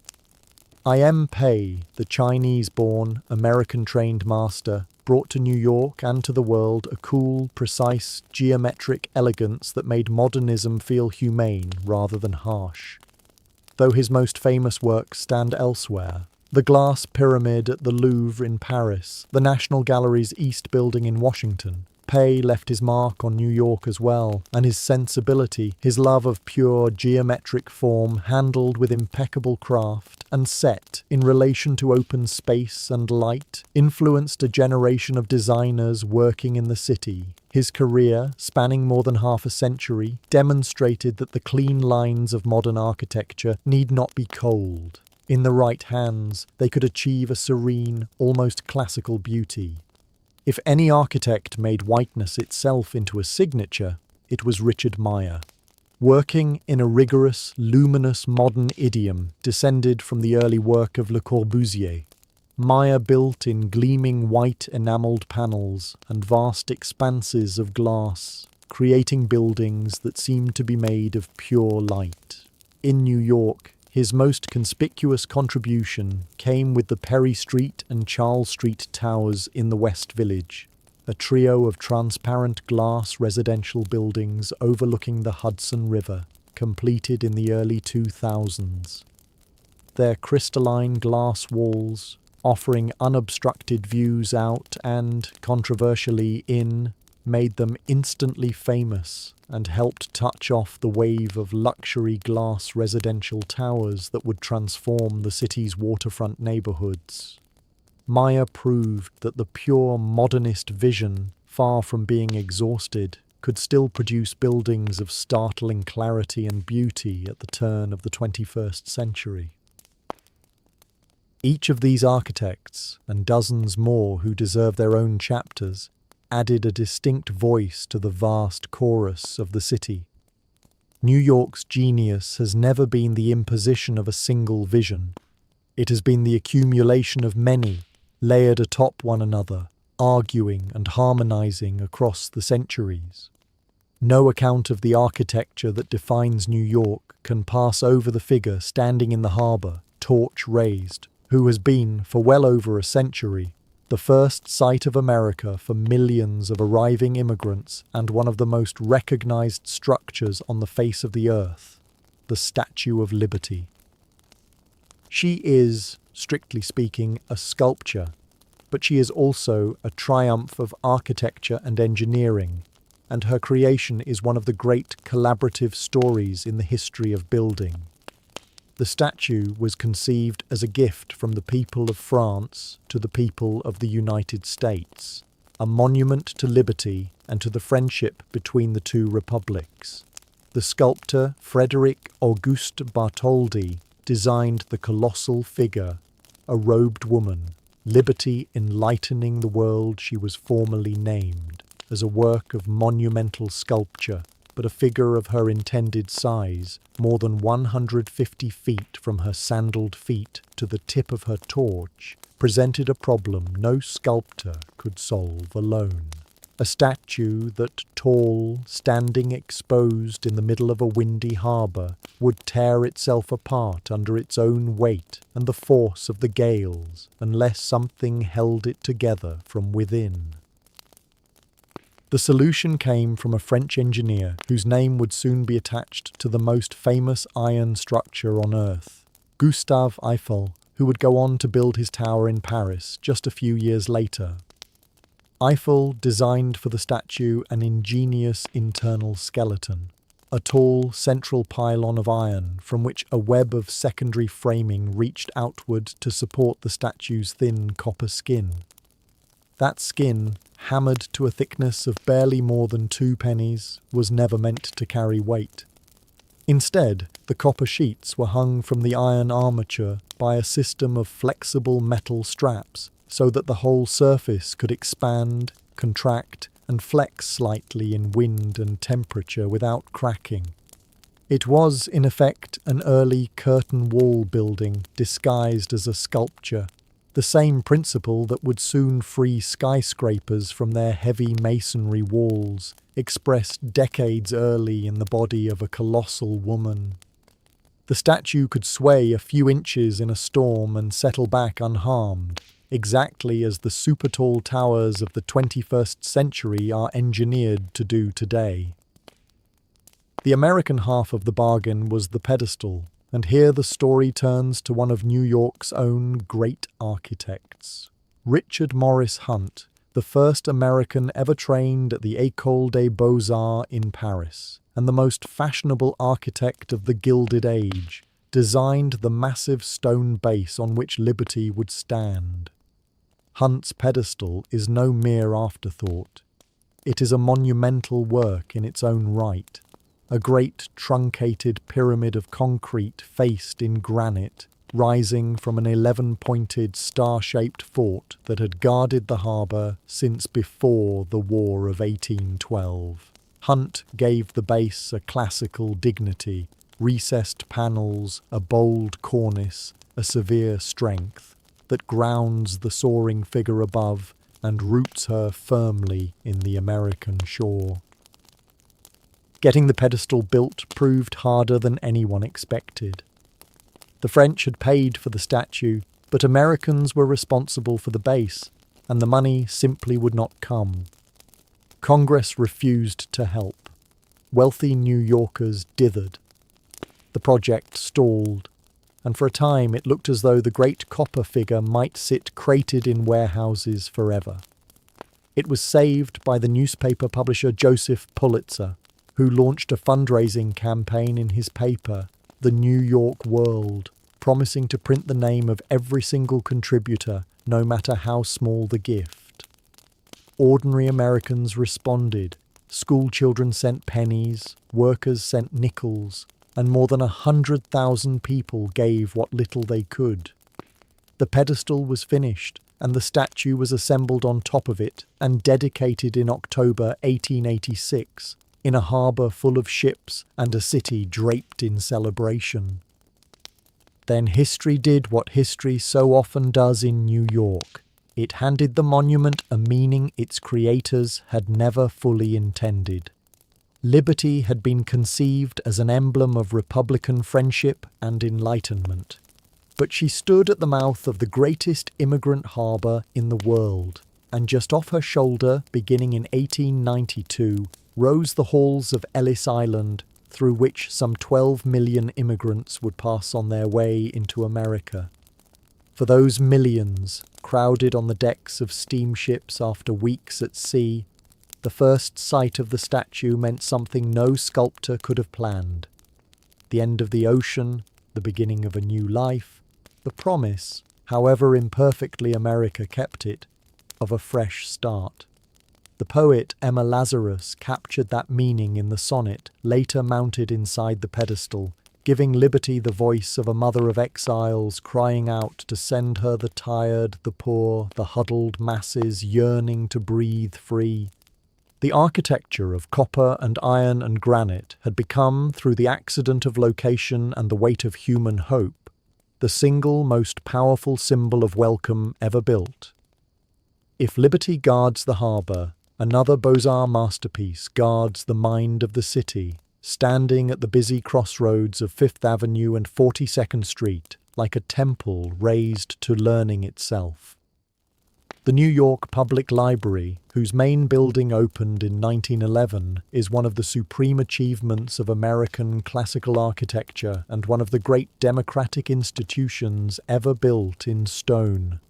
I.M. Pei, the Chinese-born, American-trained master, brought to New York and to the world a cool, precise, geometric elegance that made modernism feel humane rather than harsh. Though his most famous works stand elsewhere, the glass pyramid at the Louvre in Paris, the National Gallery's East Building in Washington, Pei left his mark on New York as well, and his sensibility, his love of pure geometric form handled with impeccable craft and set in relation to open space and light, influenced a generation of designers working in the city. His career, spanning more than half a century, demonstrated that the clean lines of modern architecture need not be cold. In the right hands, they could achieve a serene, almost classical beauty. If any architect made whiteness itself into a signature, it was Richard Meier. Working in a rigorous, luminous modern idiom descended from the early work of Le Corbusier, Meier built in gleaming white enamelled panels and vast expanses of glass, creating buildings that seemed to be made of pure light. In New York, his most conspicuous contribution came with the Perry Street and Charles Street towers in the West Village, a trio of transparent glass residential buildings overlooking the Hudson River, completed in the early 2000s. Their crystalline glass walls, offering unobstructed views out and, controversially, in, made them instantly famous and helped touch off the wave of luxury glass residential towers that would transform the city's waterfront neighborhoods. Meier proved that the pure modernist vision, far from being exhausted, could still produce buildings of startling clarity and beauty at the turn of the 21st century. Each of these architects, and dozens more who deserve their own chapters, added a distinct voice to the vast chorus of the city. New York's genius has never been the imposition of a single vision. It has been the accumulation of many, layered atop one another, arguing and harmonizing across the centuries. No account of the architecture that defines New York can pass over the figure standing in the harbour, torch raised, who has been, for well over a century, the first sight of America for millions of arriving immigrants and one of the most recognized structures on the face of the earth, the Statue of Liberty. She is, strictly speaking, a sculpture, but she is also a triumph of architecture and engineering, and her creation is one of the great collaborative stories in the history of building. The statue was conceived as a gift from the people of France to the people of the United States, a monument to liberty and to the friendship between the two republics. The sculptor Frederick Auguste Bartholdi designed the colossal figure, a robed woman, liberty enlightening the world she was formerly named, as a work of monumental sculpture, but a figure of her intended size, more than 150 feet from her sandaled feet to the tip of her torch, presented a problem no sculptor could solve alone. A statue that, tall, standing exposed in the middle of a windy harbour, would tear itself apart under its own weight and the force of the gales, unless something held it together from within. The solution came from a French engineer whose name would soon be attached to the most famous iron structure on Earth, Gustave Eiffel, who would go on to build his tower in Paris just a few years later. Eiffel designed for the statue an ingenious internal skeleton, a tall central pylon of iron from which a web of secondary framing reached outward to support the statue's thin copper skin. That skin, hammered to a thickness of barely more than 2 pennies, was never meant to carry weight. Instead, the copper sheets were hung from the iron armature by a system of flexible metal straps so that the whole surface could expand, contract, and flex slightly in wind and temperature without cracking. It was, in effect, an early curtain wall building disguised as a sculpture, the same principle that would soon free skyscrapers from their heavy masonry walls, expressed decades early in the body of a colossal woman. The statue could sway a few inches in a storm and settle back unharmed, exactly as the super-tall towers of the 21st century are engineered to do today. The American half of the bargain was the pedestal, and here the story turns to one of New York's own great architects. Richard Morris Hunt, the first American ever trained at the École des Beaux-Arts in Paris, and the most fashionable architect of the Gilded Age, designed the massive stone base on which Liberty would stand. Hunt's pedestal is no mere afterthought. It is a monumental work in its own right, a great truncated pyramid of concrete faced in granite, rising from an 11-pointed star-shaped fort that had guarded the harbour since before the War of 1812. Hunt gave the base a classical dignity, recessed panels, a bold cornice, a severe strength, that grounds the soaring figure above and roots her firmly in the American shore. Getting the pedestal built proved harder than anyone expected. The French had paid for the statue, but Americans were responsible for the base, and the money simply would not come. Congress refused to help. Wealthy New Yorkers dithered. The project stalled, and for a time it looked as though the great copper figure might sit crated in warehouses forever. It was saved by the newspaper publisher Joseph Pulitzer, who launched a fundraising campaign in his paper, The New York World, promising to print the name of every single contributor, no matter how small the gift. Ordinary Americans responded. School children sent pennies, workers sent nickels, and more than 100,000 people gave what little they could. The pedestal was finished, and the statue was assembled on top of it and dedicated in October 1886, in a harbour full of ships and a city draped in celebration. Then history did what history so often does in New York. It handed the monument a meaning its creators had never fully intended. Liberty had been conceived as an emblem of Republican friendship and enlightenment. But she stood at the mouth of the greatest immigrant harbour in the world, and just off her shoulder, beginning in 1892, rose the halls of Ellis Island, through which some 12 million immigrants would pass on their way into America. For those millions, crowded on the decks of steamships after weeks at sea, the first sight of the statue meant something no sculptor could have planned. The end of the ocean, the beginning of a new life, the promise, however imperfectly America kept it, of a fresh start. The poet Emma Lazarus captured that meaning in the sonnet later mounted inside the pedestal, giving Liberty the voice of a mother of exiles crying out to send her the tired, the poor, the huddled masses yearning to breathe free. The architecture of copper and iron and granite had become, through the accident of location and the weight of human hope, the single most powerful symbol of welcome ever built. If Liberty guards the harbour, another Beaux-Arts masterpiece guards the mind of the city, standing at the busy crossroads of Fifth Avenue and 42nd Street, like a temple raised to learning itself. The New York Public Library, whose main building opened in 1911, is one of the supreme achievements of American classical architecture and one of the great democratic institutions ever built in stone.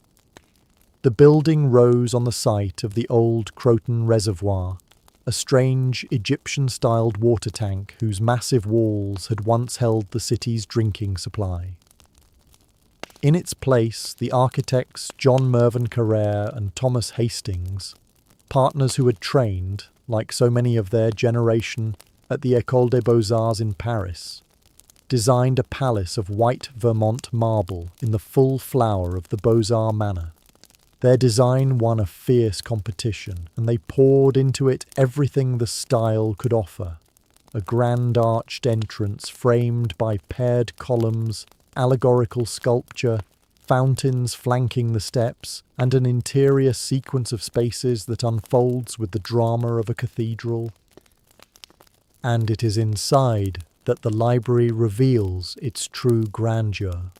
The building rose on the site of the old Croton Reservoir, a strange Egyptian-styled water tank whose massive walls had once held the city's drinking supply. In its place, the architects John Mervyn Carrere and Thomas Hastings, partners who had trained, like so many of their generation, at the École des Beaux-Arts in Paris, designed a palace of white Vermont marble in the full flower of the Beaux-Arts manner. Their design won a fierce competition, and they poured into it everything the style could offer. A grand arched entrance framed by paired columns, allegorical sculpture, fountains flanking the steps, and an interior sequence of spaces that unfolds with the drama of a cathedral. And it is inside that the library reveals its true grandeur.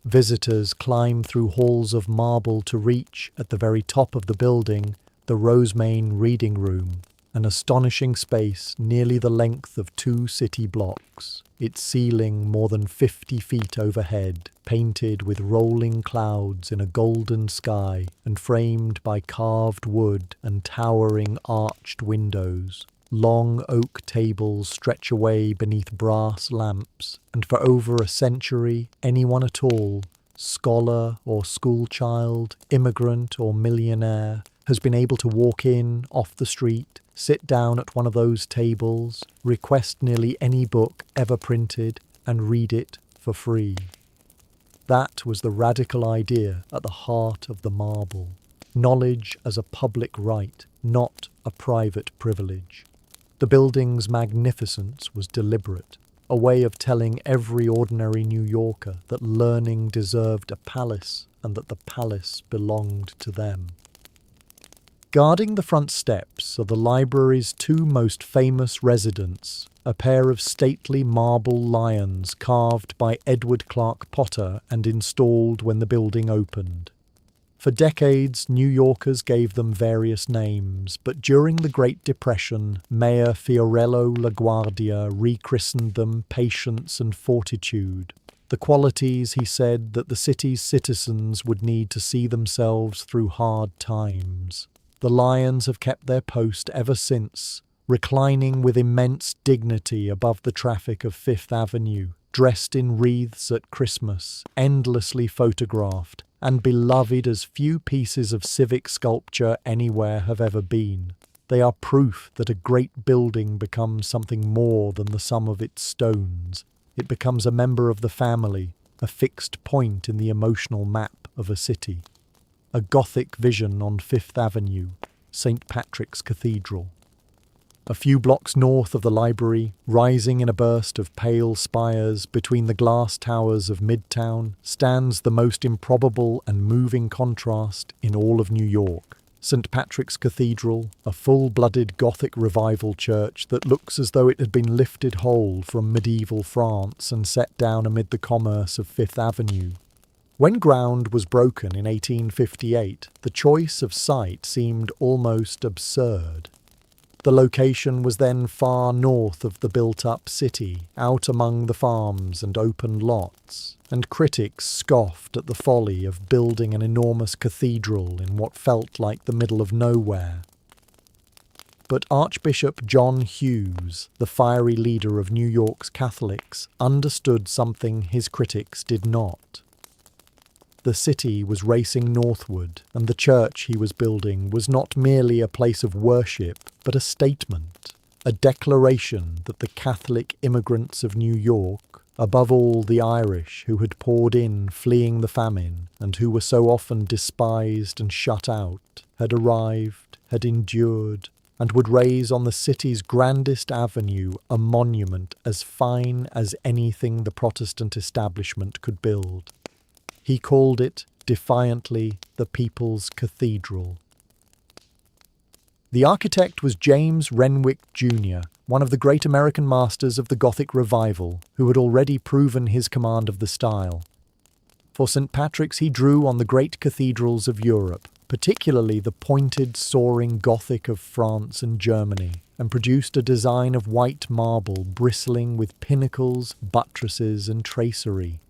Visitors climb through halls of marble to reach, at the very top of the building, the Rosemane Reading Room, an astonishing space nearly the length of 2 city blocks, its ceiling more than 50 feet overhead, painted with rolling clouds in a golden sky and framed by carved wood and towering arched windows. Long oak tables stretch away beneath brass lamps, and for over a century, anyone at all, scholar or schoolchild, immigrant or millionaire, has been able to walk in off the street, sit down at one of those tables, request nearly any book ever printed, and read it for free. That was the radical idea at the heart of the marble. Knowledge as a public right, not a private privilege. The building's magnificence was deliberate, a way of telling every ordinary New Yorker that learning deserved a palace and that the palace belonged to them. Guarding the front steps are the library's 2 most famous residents, a pair of stately marble lions carved by Edward Clark Potter and installed when the building opened. For decades, New Yorkers gave them various names, but during the Great Depression, Mayor Fiorello LaGuardia rechristened them Patience and Fortitude, the qualities, he said, that the city's citizens would need to see themselves through hard times. The lions have kept their post ever since, reclining with immense dignity above the traffic of Fifth Avenue, dressed in wreaths at Christmas, endlessly photographed, and beloved as few pieces of civic sculpture anywhere have ever been. They are proof that a great building becomes something more than the sum of its stones. It becomes a member of the family, a fixed point in the emotional map of a city. A Gothic vision on Fifth Avenue, St. Patrick's Cathedral. A few blocks north of the library, rising in a burst of pale spires between the glass towers of Midtown, stands the most improbable and moving contrast in all of New York. St. Patrick's Cathedral, a full-blooded Gothic revival church that looks as though it had been lifted whole from medieval France and set down amid the commerce of Fifth Avenue. When ground was broken in 1858, the choice of site seemed almost absurd. The location was then far north of the built-up city, out among the farms and open lots, and critics scoffed at the folly of building an enormous cathedral in what felt like the middle of nowhere. But Archbishop John Hughes, the fiery leader of New York's Catholics, understood something his critics did not. The city was racing northward, and the church he was building was not merely a place of worship, but a statement, a declaration that the Catholic immigrants of New York, above all the Irish who had poured in fleeing the famine and who were so often despised and shut out, had arrived, had endured, and would raise on the city's grandest avenue a monument as fine as anything the Protestant establishment could build. He called it, defiantly, the People's Cathedral. The architect was James Renwick Jr., one of the great American masters of the Gothic revival, who had already proven his command of the style. For St. Patrick's he drew on the great cathedrals of Europe, particularly the pointed, soaring Gothic of France and Germany, and produced a design of white marble bristling with pinnacles, buttresses, and tracery.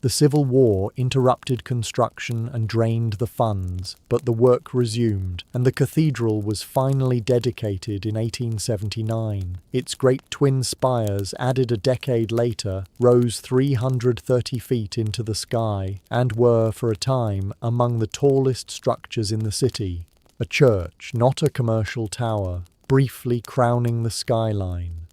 The Civil War interrupted construction and drained the funds, but the work resumed, and the cathedral was finally dedicated in 1879. Its great twin spires, added a decade later, rose 330 feet into the sky, and were, for a time, among the tallest structures in the city. A church, not a commercial tower, briefly crowning the skyline.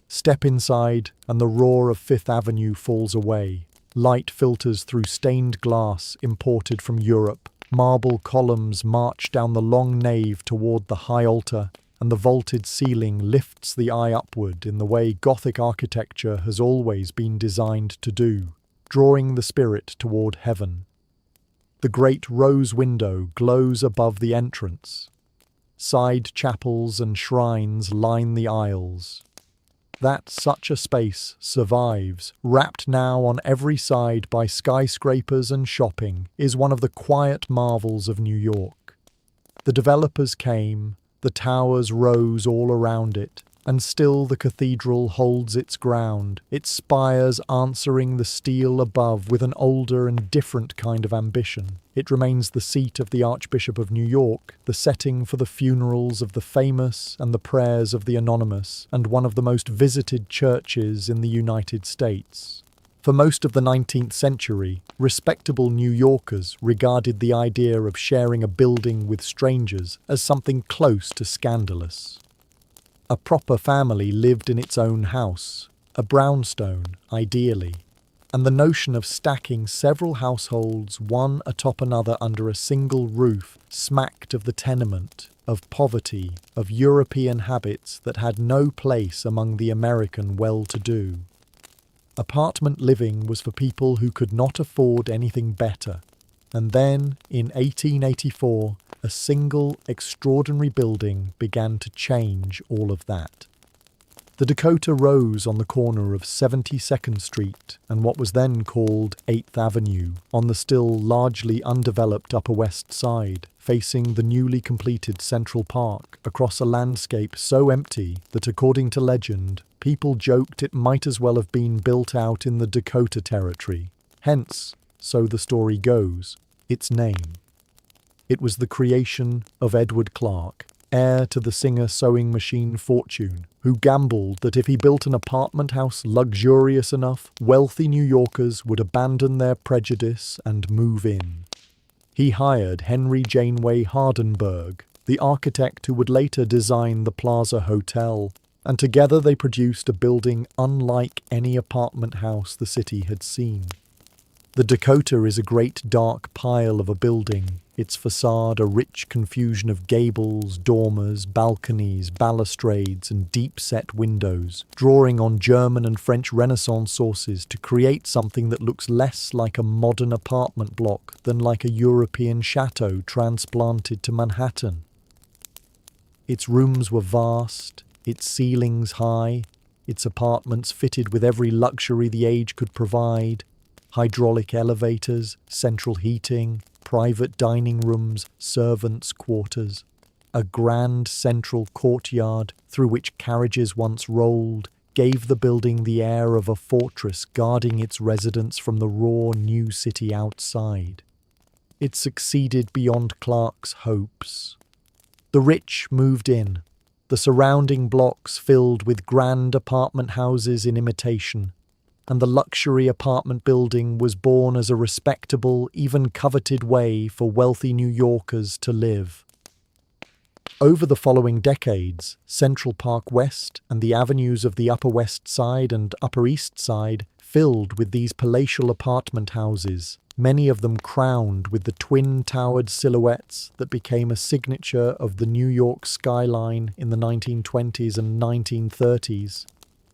Step inside, and the roar of Fifth Avenue falls away. Light filters through stained glass imported from Europe. Marble columns march down the long nave toward the high altar, and the vaulted ceiling lifts the eye upward in the way Gothic architecture has always been designed to do, drawing the spirit toward heaven. The great rose window glows above the entrance. Side chapels and shrines line the aisles. That such a space survives, wrapped now on every side by skyscrapers and shopping, is one of the quiet marvels of New York. The developers came, the towers rose all around it, and still the cathedral holds its ground, its spires answering the steel above with an older and different kind of ambition. It remains the seat of the Archbishop of New York, the setting for the funerals of the famous and the prayers of the anonymous, and one of the most visited churches in the United States. For most of the 19th century, respectable New Yorkers regarded the idea of sharing a building with strangers as something close to scandalous. A proper family lived in its own house, a brownstone, ideally, and the notion of stacking several households one atop another under a single roof smacked of the tenement, of poverty, of European habits that had no place among the American well-to-do. Apartment living was for people who could not afford anything better, and then, in 1884, a single extraordinary building began to change all of that. The Dakota rose on the corner of 72nd Street and what was then called 8th Avenue, on the still largely undeveloped Upper West Side, facing the newly completed Central Park, across a landscape so empty that, according to legend, people joked it might as well have been built out in the Dakota Territory. Hence, so the story goes, its name. It was the creation of Edward Clark, heir to the singer sewing machine fortune, who gambled that if he built an apartment house luxurious enough, wealthy New Yorkers would abandon their prejudice and move in. He hired Henry Janeway Hardenberg, the architect who would later design the Plaza Hotel, and together they produced a building unlike any apartment house the city had seen. The Dakota is a great dark pile of a building, its facade a rich confusion of gables, dormers, balconies, balustrades, and deep-set windows, drawing on German and French Renaissance sources to create something that looks less like a modern apartment block than like a European chateau transplanted to Manhattan. Its rooms were vast, its ceilings high, its apartments fitted with every luxury the age could provide: hydraulic elevators, central heating, private dining rooms, servants' quarters. A grand central courtyard through which carriages once rolled gave the building the air of a fortress guarding its residents from the raw new city outside. It succeeded beyond Clark's hopes. The rich moved in, the surrounding blocks filled with grand apartment houses in imitation, and the luxury apartment building was born as a respectable, even coveted way for wealthy New Yorkers to live. Over the following decades, Central Park West and the avenues of the Upper West Side and Upper East Side filled with these palatial apartment houses, many of them crowned with the twin-towered silhouettes that became a signature of the New York skyline in the 1920s and 1930s.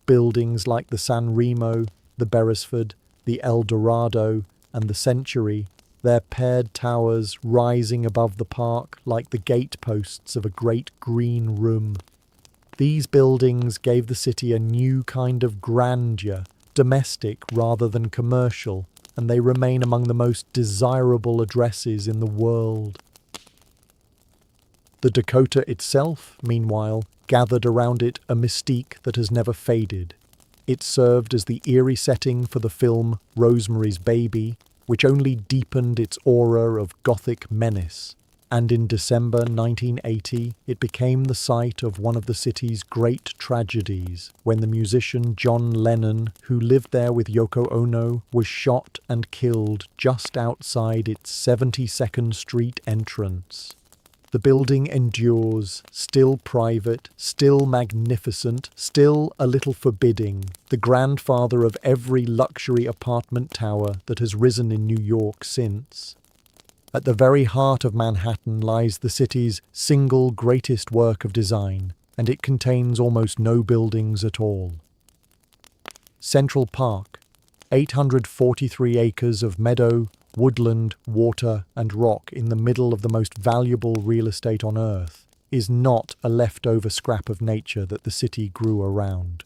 Buildings like the San Remo, the Beresford, the El Dorado, and the Century, their paired towers rising above the park like the gateposts of a great green room. These buildings gave the city a new kind of grandeur, domestic rather than commercial, and they remain among the most desirable addresses in the world. The Dakota itself, meanwhile, gathered around it a mystique that has never faded. It served as the eerie setting for the film Rosemary's Baby, which only deepened its aura of Gothic menace. And in December 1980, it became the site of one of the city's great tragedies, when the musician John Lennon, who lived there with Yoko Ono, was shot and killed just outside its 72nd Street entrance. The building endures, still private, still magnificent, still a little forbidding, the grandfather of every luxury apartment tower that has risen in New York since. At the very heart of Manhattan lies the city's single greatest work of design, and it contains almost no buildings at all. Central Park, 843 acres of meadow, woodland, water, and rock in the middle of the most valuable real estate on Earth, is not a leftover scrap of nature that the city grew around.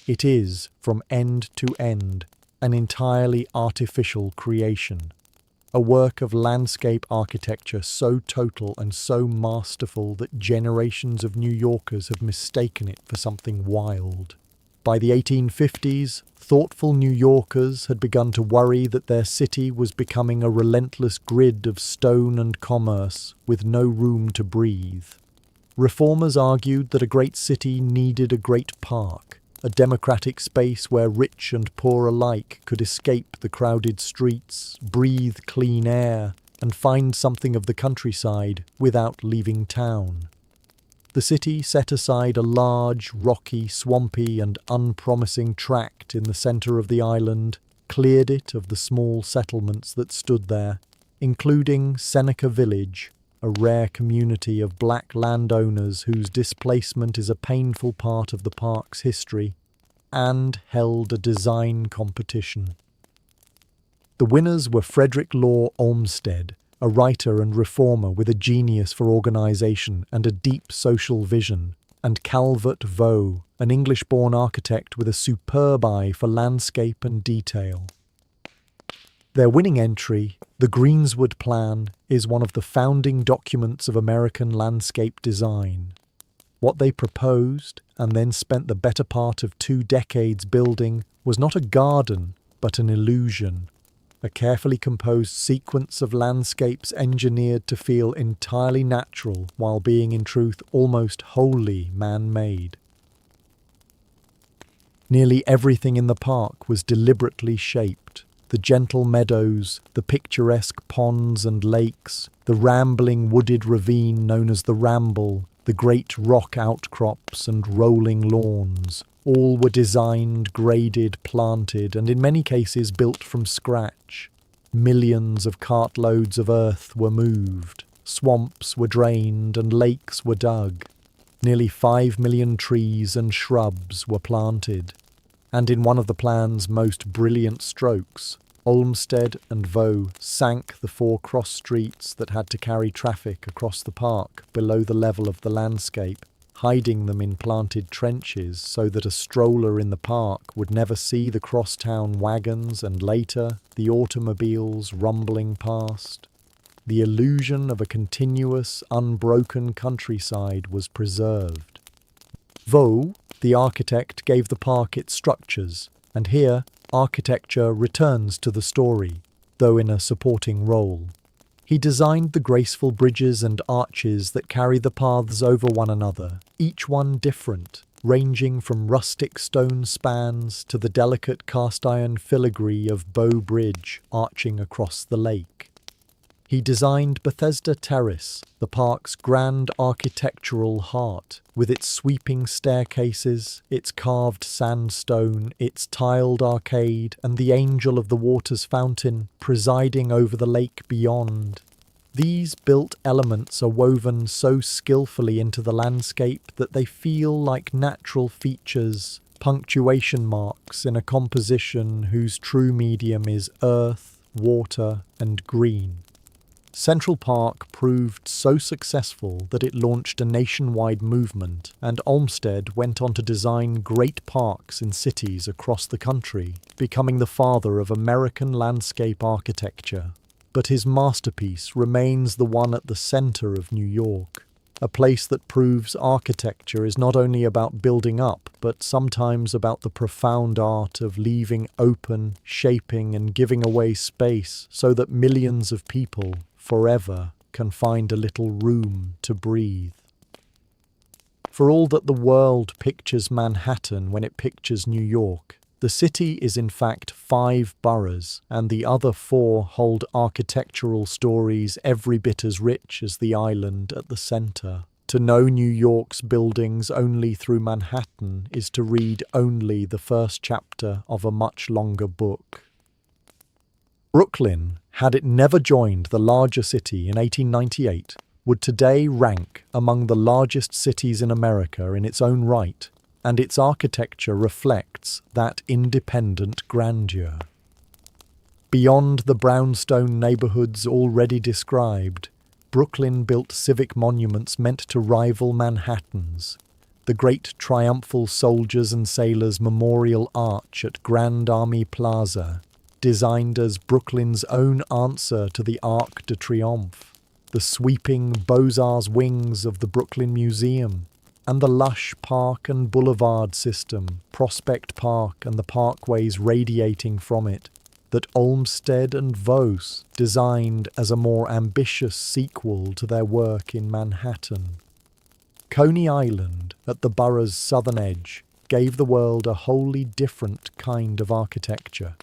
It is, from end to end, an entirely artificial creation, a work of landscape architecture so total and so masterful that generations of New Yorkers have mistaken it for something wild. By the 1850s, thoughtful New Yorkers had begun to worry that their city was becoming a relentless grid of stone and commerce with no room to breathe. Reformers argued that a great city needed a great park, a democratic space where rich and poor alike could escape the crowded streets, breathe clean air, and find something of the countryside without leaving town. The city set aside a large, rocky, swampy and unpromising tract in the centre of the island, cleared it of the small settlements that stood there, including Seneca Village, a rare community of black landowners whose displacement is a painful part of the park's history, and held a design competition. The winners were Frederick Law Olmsted, a writer and reformer with a genius for organisation and a deep social vision, and Calvert Vaux, an English-born architect with a superb eye for landscape and detail. Their winning entry, the Greenswood Plan, is one of the founding documents of American landscape design. What they proposed, and then spent the better part of 2 decades building, was not a garden, but an illusion. A carefully composed sequence of landscapes engineered to feel entirely natural while being in truth almost wholly man-made. Nearly everything in the park was deliberately shaped. The gentle meadows, the picturesque ponds and lakes, the rambling wooded ravine known as the Ramble, the great rock outcrops and rolling lawns, All were designed, graded, planted, and in many cases built from scratch. Millions of cartloads of earth were moved, swamps were drained, and lakes were dug. Nearly 5 million trees and shrubs were planted. And in one of the plan's most brilliant strokes, Olmsted and Vaux sank the 4 cross streets that had to carry traffic across the park below the level of the landscape, hiding them in planted trenches so that a stroller in the park would never see the crosstown wagons and later the automobiles rumbling past. The illusion of a continuous, unbroken countryside was preserved. Vaux, the architect, gave the park its structures, and here architecture returns to the story, though in a supporting role. He designed the graceful bridges and arches that carry the paths over one another, each one different, ranging from rustic stone spans to the delicate cast-iron filigree of Bow Bridge arching across the lake. He designed Bethesda Terrace, the park's grand architectural heart, with its sweeping staircases, its carved sandstone, its tiled arcade, and the angel of the water's fountain presiding over the lake beyond. These built elements are woven so skillfully into the landscape that they feel like natural features, punctuation marks in a composition whose true medium is earth, water, and green. Central Park proved so successful that it launched a nationwide movement, and Olmsted went on to design great parks in cities across the country, becoming the father of American landscape architecture. But his masterpiece remains the one at the center of New York, a place that proves architecture is not only about building up, but sometimes about the profound art of leaving open, shaping, and giving away space so that millions of people forever can find a little room to breathe. For all that the world pictures Manhattan when it pictures New York, the city is in fact 5 boroughs, and the other 4 hold architectural stories every bit as rich as the island at the center. To know New York's buildings only through Manhattan is to read only the first chapter of a much longer book. Brooklyn, had it never joined the larger city in 1898, would today rank among the largest cities in America in its own right, and its architecture reflects that independent grandeur. Beyond the brownstone neighborhoods already described, Brooklyn built civic monuments meant to rival Manhattan's. The great triumphal soldiers and sailors memorial arch at Grand Army Plaza, designed as Brooklyn's own answer to the Arc de Triomphe, the sweeping Beaux-Arts wings of the Brooklyn Museum, and the lush park and boulevard system, Prospect Park and the parkways radiating from it, that Olmsted and Vaux designed as a more ambitious sequel to their work in Manhattan. Coney Island, at the borough's southern edge, gave the world a wholly different kind of architecture.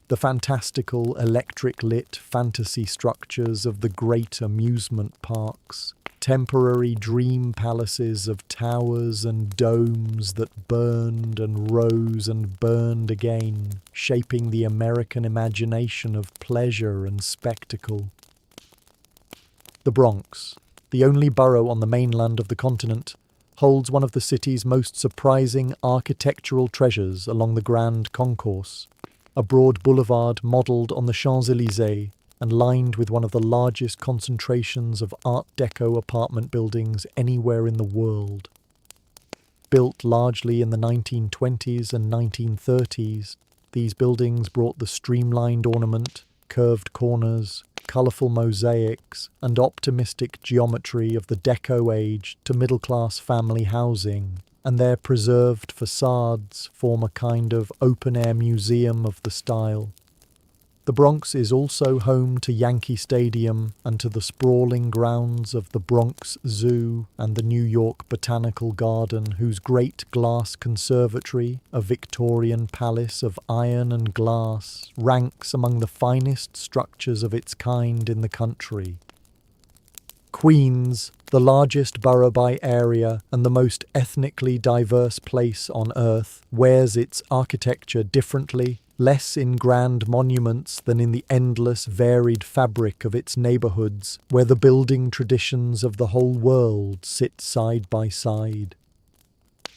The fantastical, electric-lit fantasy structures of the great amusement parks, temporary dream palaces of towers and domes that burned and rose and burned again, shaping the American imagination of pleasure and spectacle. The Bronx, the only borough on the mainland of the continent, holds one of the city's most surprising architectural treasures along the Grand Concourse, a broad boulevard modelled on the Champs-Élysées and lined with one of the largest concentrations of Art Deco apartment buildings anywhere in the world. Built largely in the 1920s and 1930s, these buildings brought the streamlined ornament, curved corners, colourful mosaics, and optimistic geometry of the Deco age to middle-class family housing, and their preserved facades form a kind of open-air museum of the style. The Bronx is also home to Yankee Stadium and to the sprawling grounds of the Bronx Zoo and the New York Botanical Garden, whose great glass conservatory, a Victorian palace of iron and glass, ranks among the finest structures of its kind in the country. Queens, the largest borough by area and the most ethnically diverse place on earth, wears its architecture differently, less in grand monuments than in the endless varied fabric of its neighbourhoods, where the building traditions of the whole world sit side by side.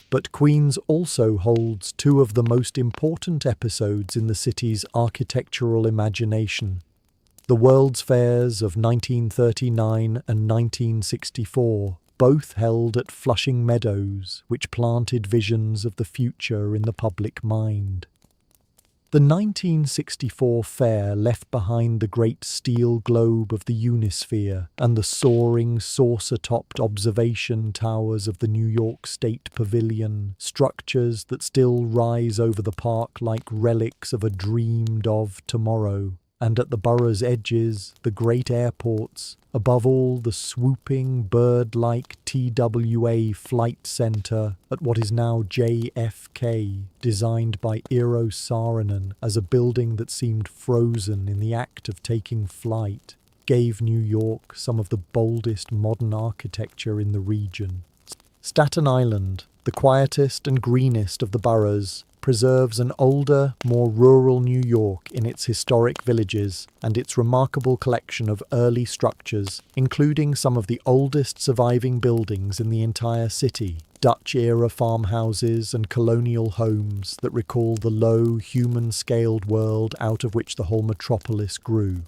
But Queens also holds two of the most important episodes in the city's architectural imagination. The World's Fairs of 1939 and 1964, both held at Flushing Meadows, which planted visions of the future in the public mind. The 1964 fair left behind the great steel globe of the Unisphere and the soaring, saucer-topped observation towers of the New York State Pavilion, structures that still rise over the park like relics of a dreamed-of tomorrow. And at the borough's edges, the great airports, above all the swooping bird-like TWA flight centre at what is now JFK, designed by Eero Saarinen as a building that seemed frozen in the act of taking flight, gave New York some of the boldest modern architecture in the region. Staten Island, the quietest and greenest of the boroughs, preserves an older, more rural New York in its historic villages and its remarkable collection of early structures, including some of the oldest surviving buildings in the entire city, Dutch-era farmhouses and colonial homes that recall the low, human-scaled world out of which the whole metropolis grew.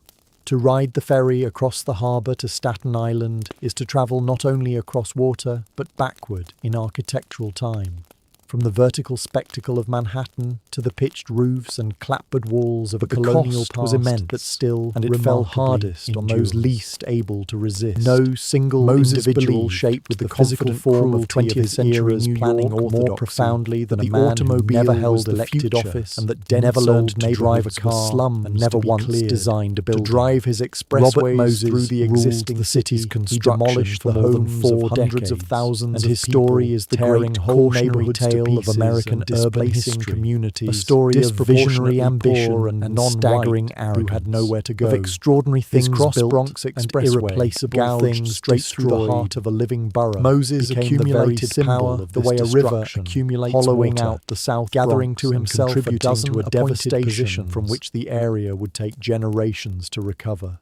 To ride the ferry across the harbour to Staten Island is to travel not only across water, but backward in architectural time. From the vertical spectacle of Manhattan to the pitched roofs and clapboard walls of a colonial past was immense, that still and it fell hardest on those least able to resist. No single individual shaped with the physical form of 20th century New planning York more profoundly than a man who never held elected office and that never learned to drive a car slum and never once designed a building. To drive his expressways through the existing city's construction, he demolished the homes of hundreds of thousands and his story is the great whole neighborhood tale of American urban history, communities, a story of visionary ambition and non-staggering arrogance, who had nowhere to go, of extraordinary things cross Bronx Expressway, irreplaceable things straight through the heart of a living borough. Moses accumulated power of the way a river accumulates hollowing out the South gathering Bronx to himself a dozen to a devastating position from which the area would take generations to recover.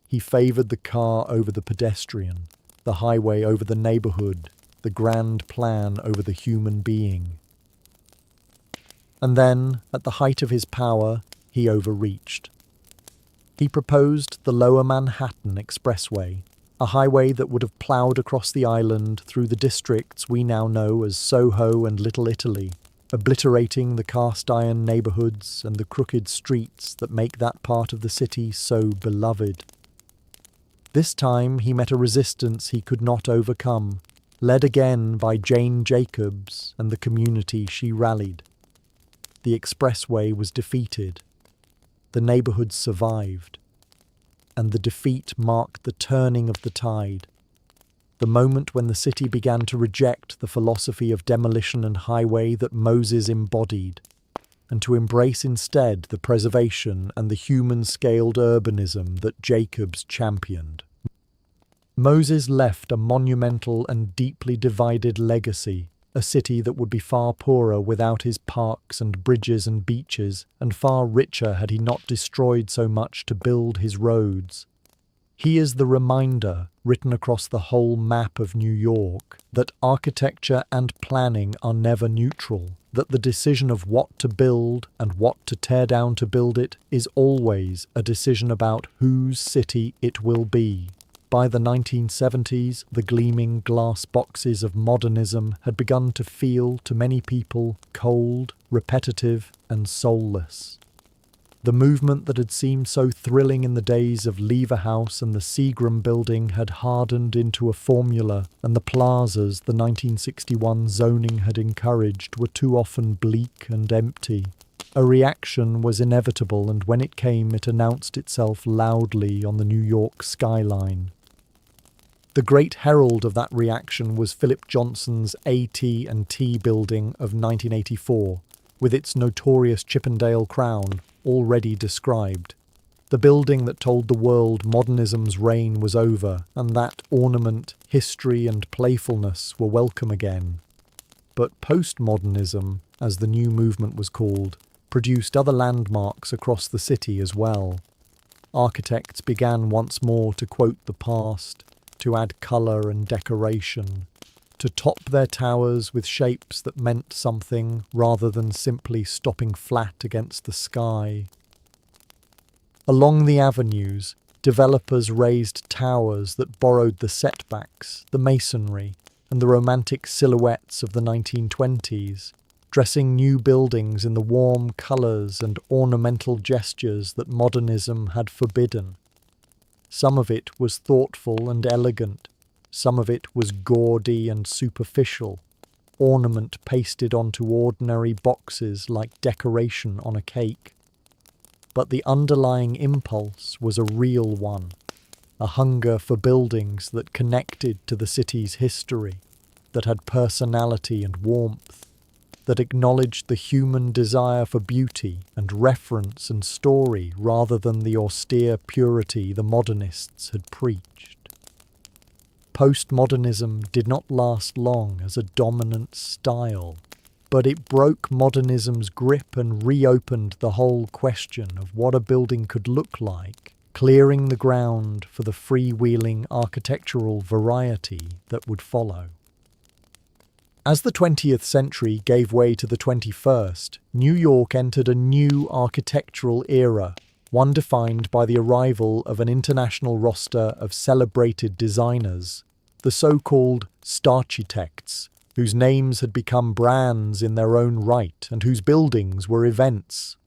He favoured the car over the pedestrian, the highway over the neighbourhood, the grand plan over the human being. And then, at the height of his power, he overreached. He proposed the Lower Manhattan Expressway, a highway that would have ploughed across the island through the districts we now know as Soho and Little Italy, obliterating the cast-iron neighbourhoods and the crooked streets that make that part of the city so beloved. This time he met a resistance he could not overcome, led again by Jane Jacobs and the community she rallied. The expressway was defeated. The neighbourhood survived. And the defeat marked the turning of the tide, the moment when the city began to reject the philosophy of demolition and highway that Moses embodied, and to embrace instead the preservation and the human-scaled urbanism that Jacobs championed. Moses left a monumental and deeply divided legacy, a city that would be far poorer without his parks and bridges and beaches, and far richer had he not destroyed so much to build his roads. He is the reminder, written across the whole map of New York, that architecture and planning are never neutral, that the decision of what to build and what to tear down to build it is always a decision about whose city it will be. By the 1970s, the gleaming glass boxes of modernism had begun to feel, to many people, cold, repetitive, and soulless. The movement that had seemed so thrilling in the days of Lever House and the Seagram building had hardened into a formula, and the plazas the 1961 zoning had encouraged were too often bleak and empty. A reaction was inevitable, and when it came, it announced itself loudly on the New York skyline. The great herald of that reaction was Philip Johnson's AT&T building of 1984, with its notorious Chippendale crown, already described. the building that told the world modernism's reign was over and that ornament, history and playfulness were welcome again. But postmodernism, as the new movement was called, produced other landmarks across the city as well. Architects began once more to quote the past, to add colour and decoration, to top their towers with shapes that meant something rather than simply stopping flat against the sky. Along the avenues, developers raised towers that borrowed the setbacks, the masonry, and the romantic silhouettes of the 1920s, dressing new buildings in the warm colours and ornamental gestures that modernism had forbidden. Some of it was thoughtful and elegant, some of it was gaudy and superficial, ornament pasted onto ordinary boxes like decoration on a cake. But the underlying impulse was a real one, a hunger for buildings that connected to the city's history, that had personality and warmth, that acknowledged the human desire for beauty and reference and story rather than the austere purity the modernists had preached. Postmodernism did not last long as a dominant style, but it broke modernism's grip and reopened the whole question of what a building could look like, clearing the ground for the freewheeling architectural variety that would follow. As the 20th century gave way to the 21st, New York entered a new architectural era, one defined by the arrival of an international roster of celebrated designers, the so-called starchitects, whose names had become brands in their own right and whose buildings were events.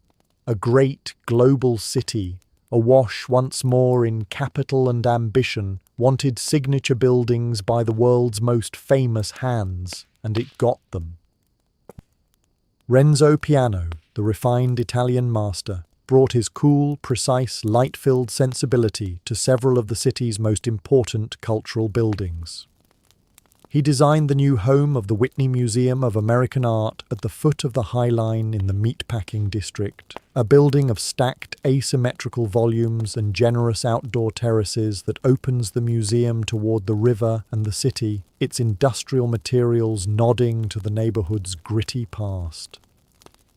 A great global city, awash once more in capital and ambition, wanted signature buildings by the world's most famous hands, and it got them. Renzo Piano, the refined Italian master, brought his cool, precise, light-filled sensibility to several of the city's most important cultural buildings. He designed the new home of the Whitney Museum of American Art at the foot of the High Line in the Meatpacking District, a building of stacked asymmetrical volumes and generous outdoor terraces that opens the museum toward the river and the city, its industrial materials nodding to the neighborhood's gritty past.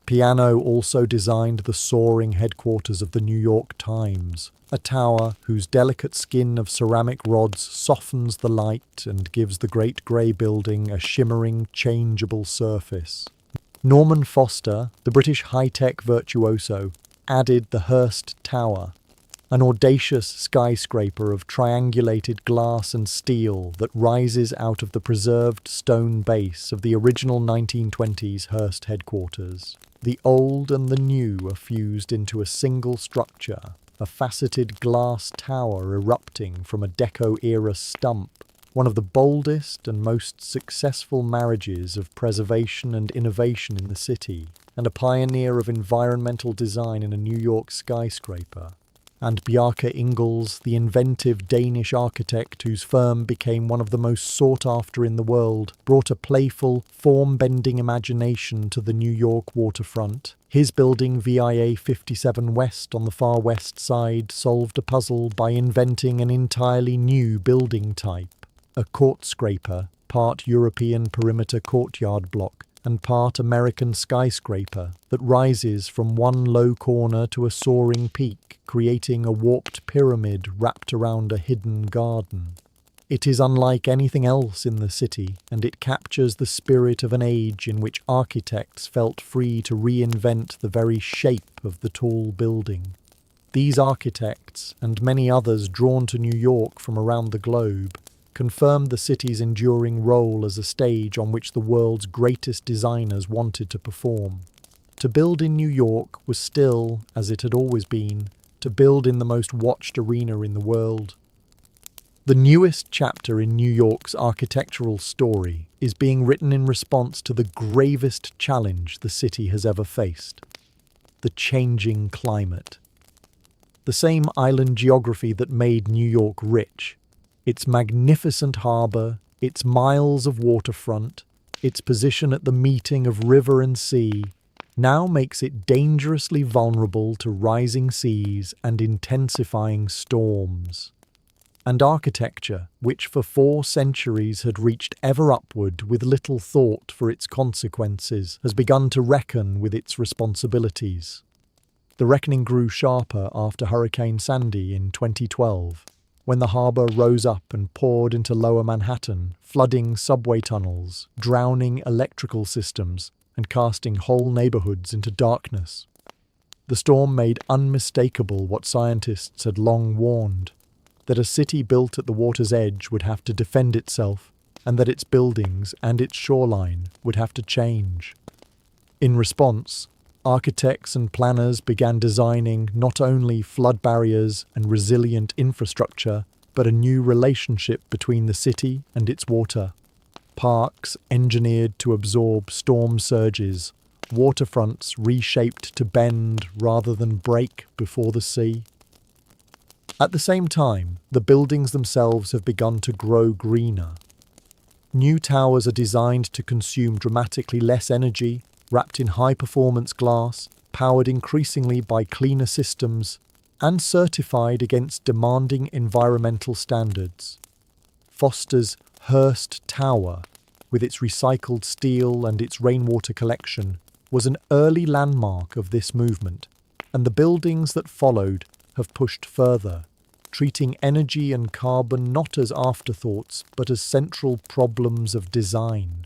Piano also designed the soaring headquarters of the New York Times, a tower whose delicate skin of ceramic rods softens the light and gives the great grey building a shimmering, changeable surface. Norman Foster, the British high-tech virtuoso, added the Hearst Tower, an audacious skyscraper of triangulated glass and steel that rises out of the preserved stone base of the original 1920s Hearst headquarters. The old and the new are fused into a single structure, a faceted glass tower erupting from a Deco-era stump, one of the boldest and most successful marriages of preservation and innovation in the city, and a pioneer of environmental design in a New York skyscraper. And Bjarke Ingels, the inventive Danish architect whose firm became one of the most sought after in the world, brought a playful, form-bending imagination to the New York waterfront. His building VIA 57 West on the far west side solved a puzzle by inventing an entirely new building type, a court scraper, part European perimeter courtyard block, and part American skyscraper that rises from one low corner to a soaring peak, creating a warped pyramid wrapped around a hidden garden. It is unlike anything else in the city, and it captures the spirit of an age in which architects felt free to reinvent the very shape of the tall building. These architects, and many others drawn to New York from around the globe, confirmed the city's enduring role as a stage on which the world's greatest designers wanted to perform. To build in New York was still, as it had always been, to build in the most watched arena in the world. The newest chapter in New York's architectural story is being written in response to the gravest challenge the city has ever faced: the changing climate. The same island geography that made New York rich, its magnificent harbour, its miles of waterfront, its position at the meeting of river and sea, now makes it dangerously vulnerable to rising seas and intensifying storms. And architecture, which for 4 centuries had reached ever upward with little thought for its consequences, has begun to reckon with its responsibilities. The reckoning grew sharper after Hurricane Sandy in 2012, when the harbour rose up and poured into lower Manhattan, flooding subway tunnels, drowning electrical systems, and casting whole neighbourhoods into darkness. The storm made unmistakable what scientists had long warned, that a city built at the water's edge would have to defend itself, and that its buildings and its shoreline would have to change. In response, architects and planners began designing not only flood barriers and resilient infrastructure, but a new relationship between the city and its water. Parks engineered to absorb storm surges, waterfronts reshaped to bend rather than break before the sea. At the same time, the buildings themselves have begun to grow greener. New towers are designed to consume dramatically less energy, wrapped in high-performance glass, powered increasingly by cleaner systems, and certified against demanding environmental standards. Foster's Hearst Tower, with its recycled steel and its rainwater collection, was an early landmark of this movement, and the buildings that followed have pushed further, treating energy and carbon not as afterthoughts but as central problems of design.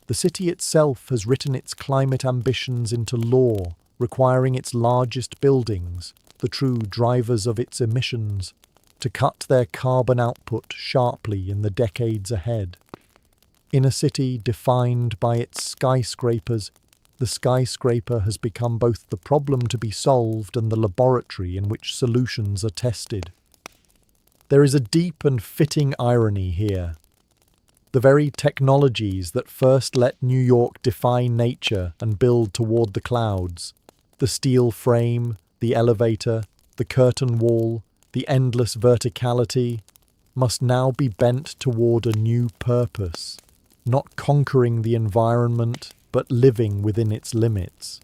The city itself has written its climate ambitions into law, requiring its largest buildings, the true drivers of its emissions, to cut their carbon output sharply in the decades ahead. In a city defined by its skyscrapers, the skyscraper has become both the problem to be solved and the laboratory in which solutions are tested. There is a deep and fitting irony here. The very technologies that first let New York defy nature and build toward the clouds, the steel frame, the elevator, the curtain wall, the endless verticality, must now be bent toward a new purpose, not conquering the environment, but living within its limits.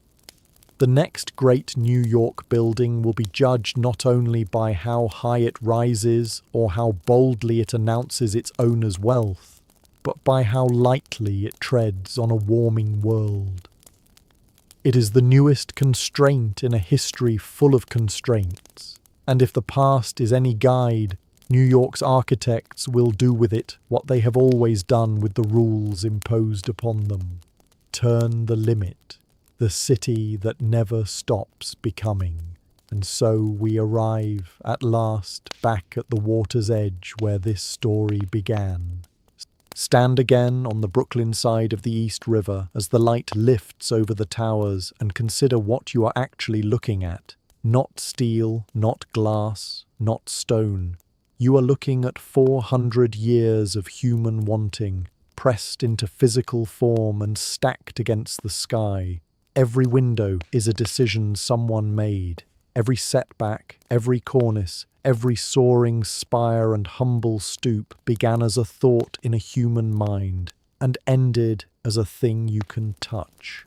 The next great New York building will be judged not only by how high it rises or how boldly it announces its owner's wealth, but by how lightly it treads on a warming world. It is the newest constraint in a history full of constraints, and if the past is any guide, New York's architects will do with it what they have always done with the rules imposed upon them: turn the limit, the city that never stops becoming. And so we arrive, at last, back at the water's edge where this story began. Stand again on the Brooklyn side of the East River as the light lifts over the towers and consider what you are actually looking at. Not steel, not glass, not stone. You are looking at 400 years of human wanting, pressed into physical form and stacked against the sky. Every window is a decision someone made. Every setback, every cornice, every soaring spire and humble stoop began as a thought in a human mind and ended as a thing you can touch.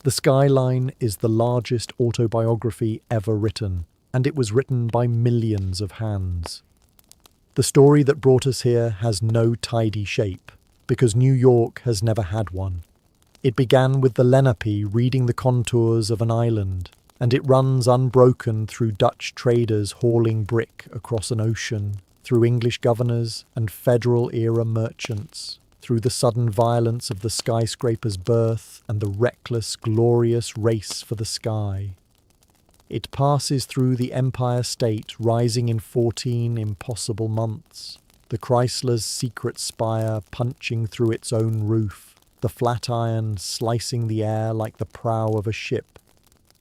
The Skyline is the largest autobiography ever written, and it was written by millions of hands. The story that brought us here has no tidy shape, because New York has never had one. It began with the Lenape reading the contours of an island, and it runs unbroken through Dutch traders hauling brick across an ocean, through English governors and federal-era merchants, through the sudden violence of the skyscraper's birth and the reckless, glorious race for the sky. It passes through the Empire State, rising in 14 impossible months, the Chrysler's secret spire punching through its own roof, the Flatiron slicing the air like the prow of a ship.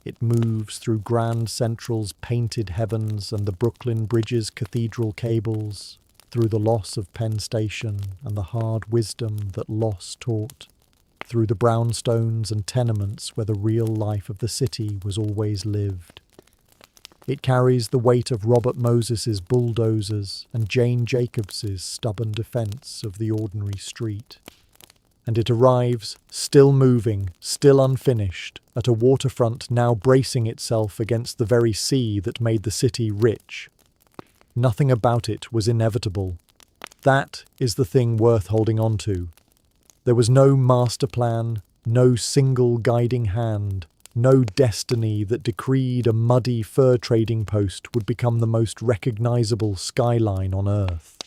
It moves through Grand Central's painted heavens and the Brooklyn Bridge's cathedral cables, through the loss of Penn Station and the hard wisdom that loss taught, through the brownstones and tenements where the real life of the city was always lived. It carries the weight of Robert Moses's bulldozers and Jane Jacobs's stubborn defense of the ordinary street. and it arrives, still moving, still unfinished, at a waterfront now bracing itself against the very sea that made the city rich. Nothing about it was inevitable. That is the thing worth holding on to. There was no master plan, no single guiding hand, no destiny that decreed a muddy fur trading post would become the most recognizable skyline on Earth.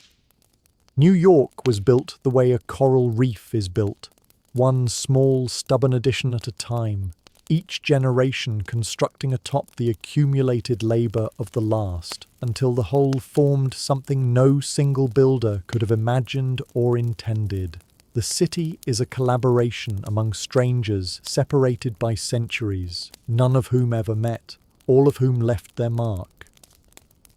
New York was built the way a coral reef is built, one small, stubborn addition at a time, each generation constructing atop the accumulated labor of the last, until the whole formed something no single builder could have imagined or intended. The city is a collaboration among strangers separated by centuries, none of whom ever met, all of whom left their mark.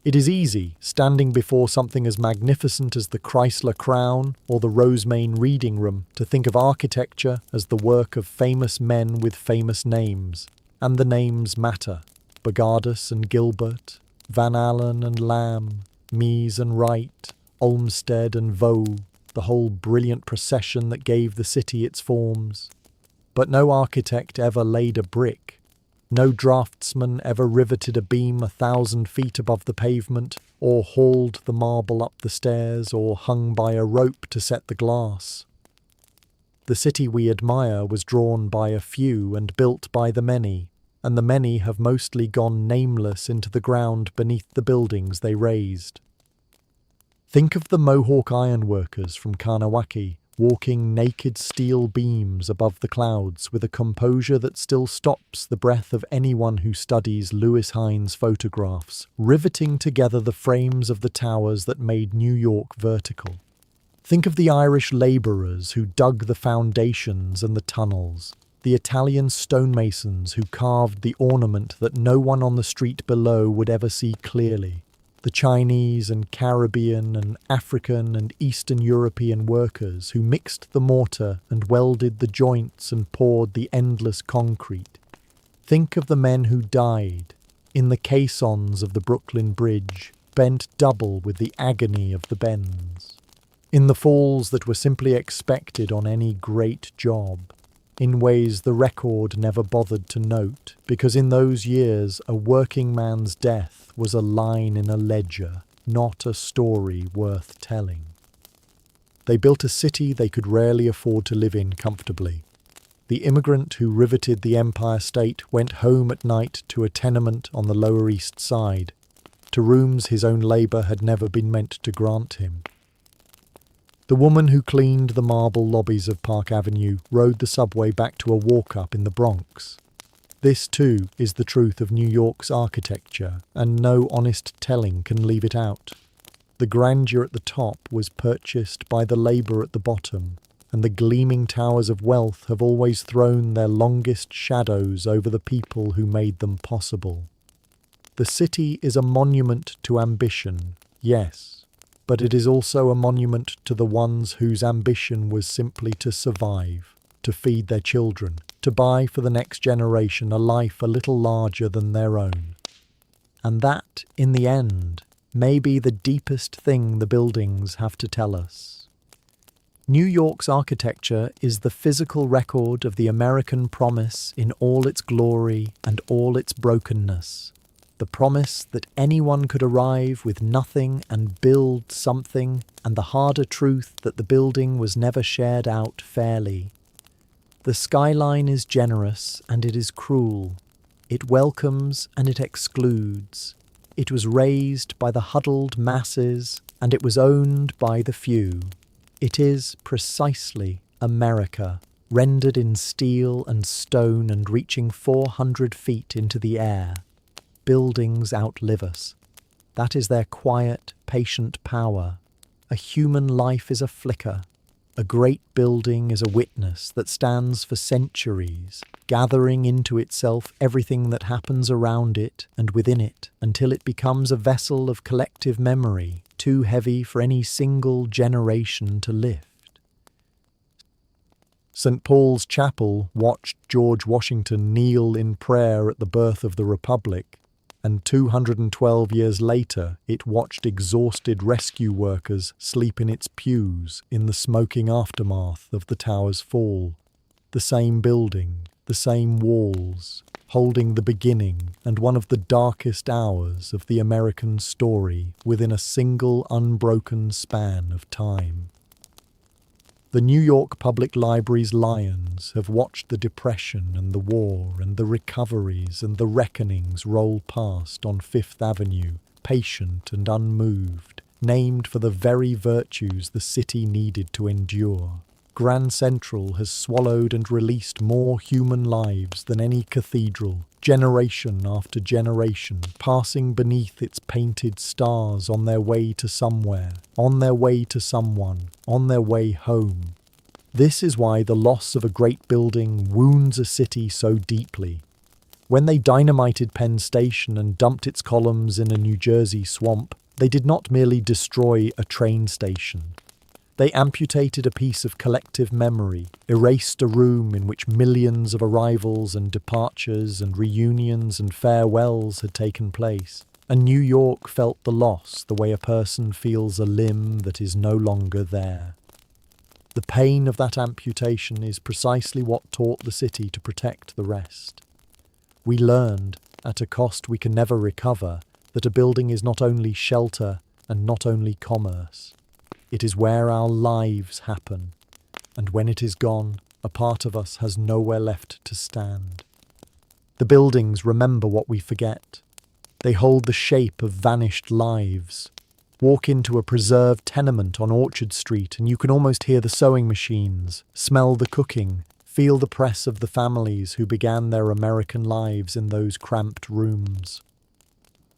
It is easy, standing before something as magnificent as the Chrysler Crown or the Rosemane Reading Room, to think of architecture as the work of famous men with famous names. And the names matter. Bogardus and Gilbert, Van Allen and Lamb, Mies and Wright, Olmsted and Vaux, the whole brilliant procession that gave the city its forms. But no architect ever laid a brick. No draftsman ever riveted a beam 1,000 feet above the pavement, or hauled the marble up the stairs, or hung by a rope to set the glass. The city we admire was drawn by a few and built by the many, and the many have mostly gone nameless into the ground beneath the buildings they raised. Think of the Mohawk ironworkers from Kanawaki, walking naked steel beams above the clouds with a composure that still stops the breath of anyone who studies Lewis Hines' photographs, riveting together the frames of the towers that made New York vertical. Think of the Irish labourers who dug the foundations and the tunnels, the Italian stonemasons who carved the ornament that no one on the street below would ever see clearly, the Chinese and Caribbean and African and Eastern European workers who mixed the mortar and welded the joints and poured the endless concrete. Think of the men who died in the caissons of the Brooklyn Bridge, bent double with the agony of the bends, in the falls that were simply expected on any great job, in ways the record never bothered to note, because in those years a working man's death was a line in a ledger, not a story worth telling. They built a city they could rarely afford to live in comfortably. The immigrant who riveted the Empire State went home at night to a tenement on the Lower East Side, to rooms his own labour had never been meant to grant him. The woman who cleaned the marble lobbies of Park Avenue rode the subway back to a walk-up in the Bronx. This, too, is the truth of New York's architecture, and no honest telling can leave it out. The grandeur at the top was purchased by the labour at the bottom, and the gleaming towers of wealth have always thrown their longest shadows over the people who made them possible. The city is a monument to ambition, yes, but it is also a monument to the ones whose ambition was simply to survive, to feed their children, to buy for the next generation a life a little larger than their own. And that, in the end, may be the deepest thing the buildings have to tell us. New York's architecture is the physical record of the American promise in all its glory and all its brokenness. The promise that anyone could arrive with nothing and build something, and the harder truth that the building was never shared out fairly. The skyline is generous and it is cruel. It welcomes and it excludes. It was raised by the huddled masses and it was owned by the few. It is precisely America, rendered in steel and stone and reaching 400 feet into the air. Buildings outlive us. That is their quiet, patient power. A human life is a flicker. A great building is a witness that stands for centuries, gathering into itself everything that happens around it and within it, until it becomes a vessel of collective memory, too heavy for any single generation to lift. St. Paul's Chapel watched George Washington kneel in prayer at the birth of the Republic, and 212 years later it watched exhausted rescue workers sleep in its pews in the smoking aftermath of the tower's fall. The same building, the same walls, holding the beginning and one of the darkest hours of the American story within a single unbroken span of time. The New York Public Library's lions have watched the Depression and the war and the recoveries and the reckonings roll past on Fifth Avenue, patient and unmoved, named for the very virtues the city needed to endure. Grand Central has swallowed and released more human lives than any cathedral, generation after generation, passing beneath its painted stars on their way to somewhere, on their way to someone, on their way home. This is why the loss of a great building wounds a city so deeply. When they dynamited Penn Station and dumped its columns in a New Jersey swamp, they did not merely destroy a train station. They amputated a piece of collective memory, erased a room in which millions of arrivals and departures and reunions and farewells had taken place. And New York felt the loss the way a person feels a limb that is no longer there. The pain of that amputation is precisely what taught the city to protect the rest. We learned, at a cost we can never recover, that a building is not only shelter and not only commerce. It is where our lives happen, and when it is gone, a part of us has nowhere left to stand. The buildings remember what we forget. They hold the shape of vanished lives. Walk into a preserved tenement on Orchard Street and you can almost hear the sewing machines, smell the cooking, feel the press of the families who began their American lives in those cramped rooms.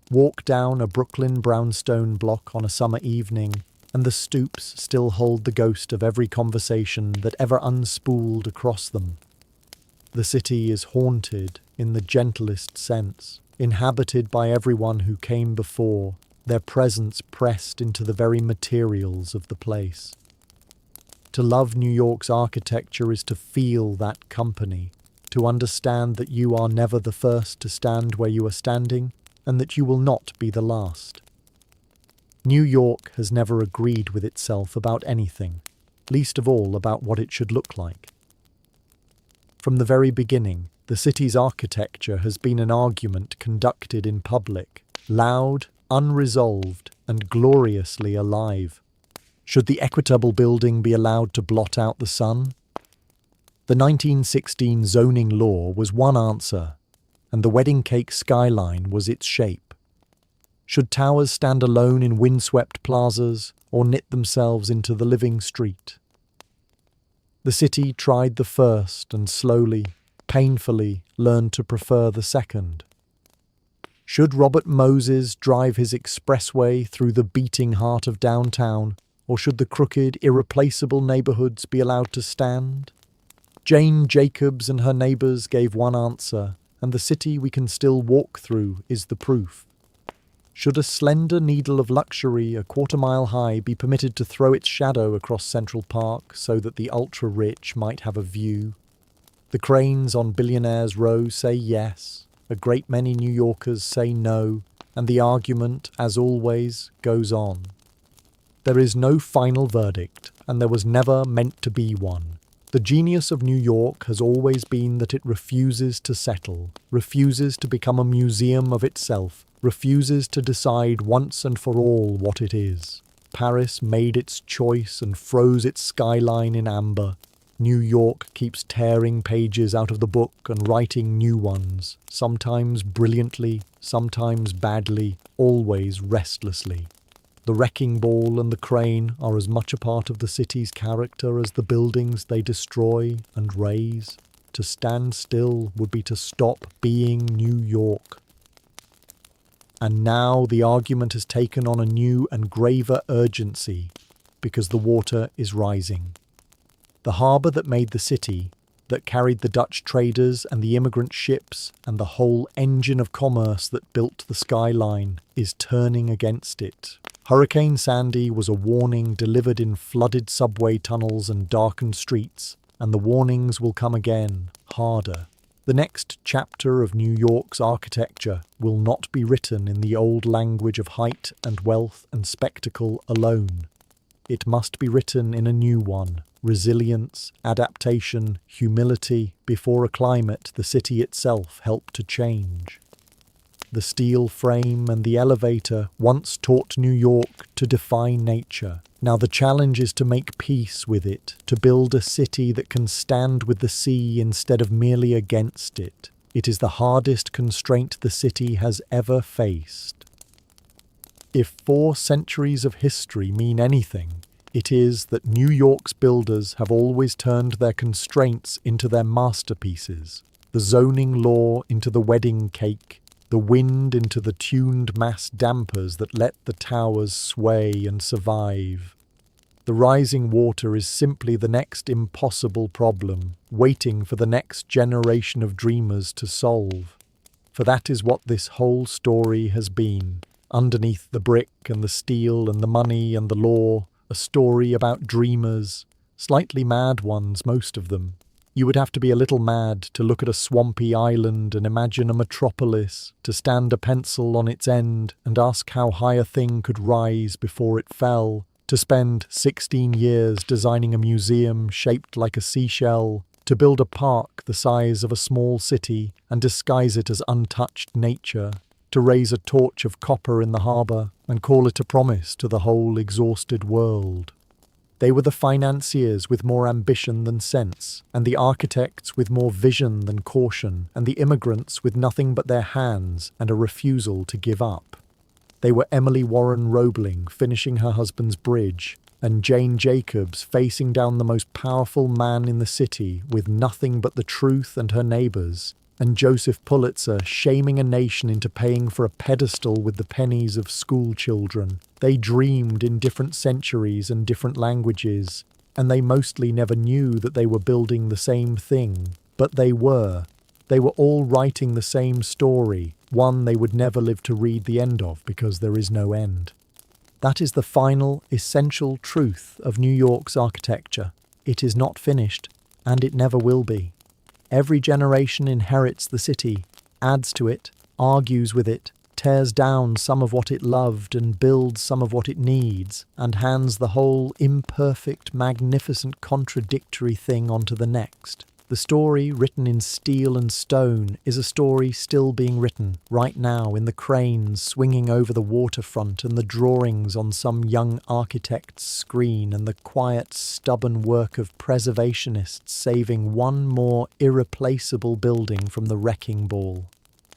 Walk down a Brooklyn brownstone block on a summer evening and the stoops still hold the ghost of every conversation that ever unspooled across them. The city is haunted in the gentlest sense, inhabited by everyone who came before, their presence pressed into the very materials of the place. To love New York's architecture is to feel that company, to understand that you are never the first to stand where you are standing, and that you will not be the last. New York has never agreed with itself about anything, least of all about what it should look like. From the very beginning, the city's architecture has been an argument conducted in public, loud, unresolved, and gloriously alive. Should the equitable building be allowed to blot out the sun? The 1916 zoning law was one answer, and the wedding cake skyline was its shape. Should towers stand alone in windswept plazas or knit themselves into the living street? The city tried the first and slowly, painfully learned to prefer the second. Should Robert Moses drive his expressway through the beating heart of downtown, or should the crooked, irreplaceable neighborhoods be allowed to stand? Jane Jacobs and her neighbors gave one answer, and the city we can still walk through is the proof. Should a slender needle of luxury a quarter-mile high be permitted to throw its shadow across Central Park so that the ultra-rich might have a view? The cranes on Billionaires' Row say yes, a great many New Yorkers say no, and the argument, as always, goes on. There is no final verdict, and there was never meant to be one. The genius of New York has always been that it refuses to settle, refuses to become a museum of itself, refuses to decide once and for all what it is. Paris made its choice and froze its skyline in amber. New York keeps tearing pages out of the book and writing new ones, sometimes brilliantly, sometimes badly, always restlessly. The wrecking ball and the crane are as much a part of the city's character as the buildings they destroy and raise. To stand still would be to stop being New York. And now the argument has taken on a new and graver urgency because the water is rising. The harbour that made the city, that carried the Dutch traders and the immigrant ships and the whole engine of commerce that built the skyline, is turning against it. Hurricane Sandy was a warning delivered in flooded subway tunnels and darkened streets, and the warnings will come again, harder. The next chapter of New York's architecture will not be written in the old language of height and wealth and spectacle alone. It must be written in a new one: resilience, adaptation, humility before a climate the city itself helped to change. The steel frame and the elevator once taught New York to defy nature. Now the challenge is to make peace with it, to build a city that can stand with the sea instead of merely against it. It is the hardest constraint the city has ever faced. If 4 centuries of history mean anything, it is that New York's builders have always turned their constraints into their masterpieces, the zoning law into the wedding cake, the wind into the tuned mass dampers that let the towers sway and survive. The rising water is simply the next impossible problem, waiting for the next generation of dreamers to solve. For that is what this whole story has been. Underneath the brick and the steel and the money and the law, a story about dreamers, slightly mad ones, most of them. You would have to be a little mad to look at a swampy island and imagine a metropolis, to stand a pencil on its end and ask how high a thing could rise before it fell, to spend 16 years designing a museum shaped like a seashell, to build a park the size of a small city and disguise it as untouched nature, to raise a torch of copper in the harbour and call it a promise to the whole exhausted world. They were the financiers with more ambition than sense, and the architects with more vision than caution, and the immigrants with nothing but their hands and a refusal to give up. They were Emily Warren Roebling finishing her husband's bridge, and Jane Jacobs facing down the most powerful man in the city with nothing but the truth and her neighbours, and Joseph Pulitzer shaming a nation into paying for a pedestal with the pennies of school children. They dreamed in different centuries and different languages, and they mostly never knew that they were building the same thing. But they were. They were all writing the same story, one they would never live to read the end of because there is no end. That is the final, essential truth of New York's architecture. It is not finished, and it never will be. Every generation inherits the city, adds to it, argues with it, tears down some of what it loved and builds some of what it needs, and hands the whole imperfect, magnificent, contradictory thing onto the next. The story, written in steel and stone, is a story still being written, right now, in the cranes swinging over the waterfront and the drawings on some young architect's screen and the quiet, stubborn work of preservationists saving one more irreplaceable building from the wrecking ball.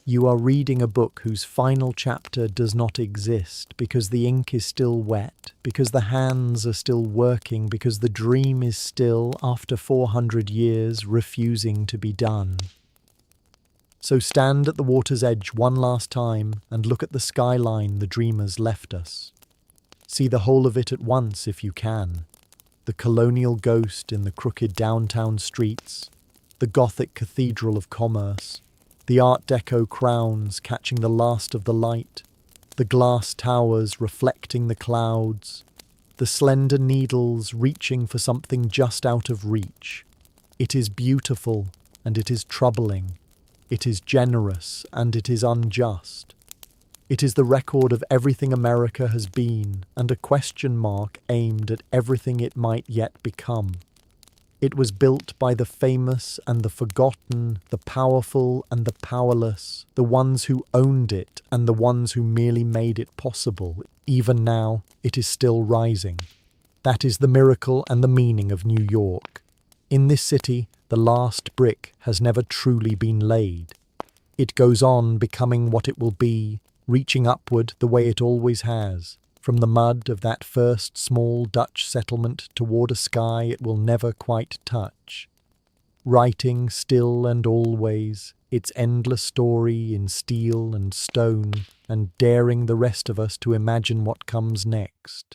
You are reading a book whose final chapter does not exist because the ink is still wet, because the hands are still working, because the dream is still, after 400 years, refusing to be done. So stand at the water's edge one last time and look at the skyline the dreamers left us. See the whole of it at once if you can. The colonial ghost in the crooked downtown streets, the Gothic cathedral of commerce, the Art Deco crowns catching the last of the light, the glass towers reflecting the clouds, the slender needles reaching for something just out of reach. It is beautiful and it is troubling. It is generous and it is unjust. It is the record of everything America has been and a question mark aimed at everything it might yet become. It was built by the famous and the forgotten, the powerful and the powerless, the ones who owned it and the ones who merely made it possible. Even now, it is still rising. That is the miracle and the meaning of New York. In this city, the last brick has never truly been laid. It goes on becoming what it will be, reaching upward the way it always has. From the mud of that first small Dutch settlement toward a sky it will never quite touch. Writing still and always its endless story in steel and stone, and daring the rest of us to imagine what comes next.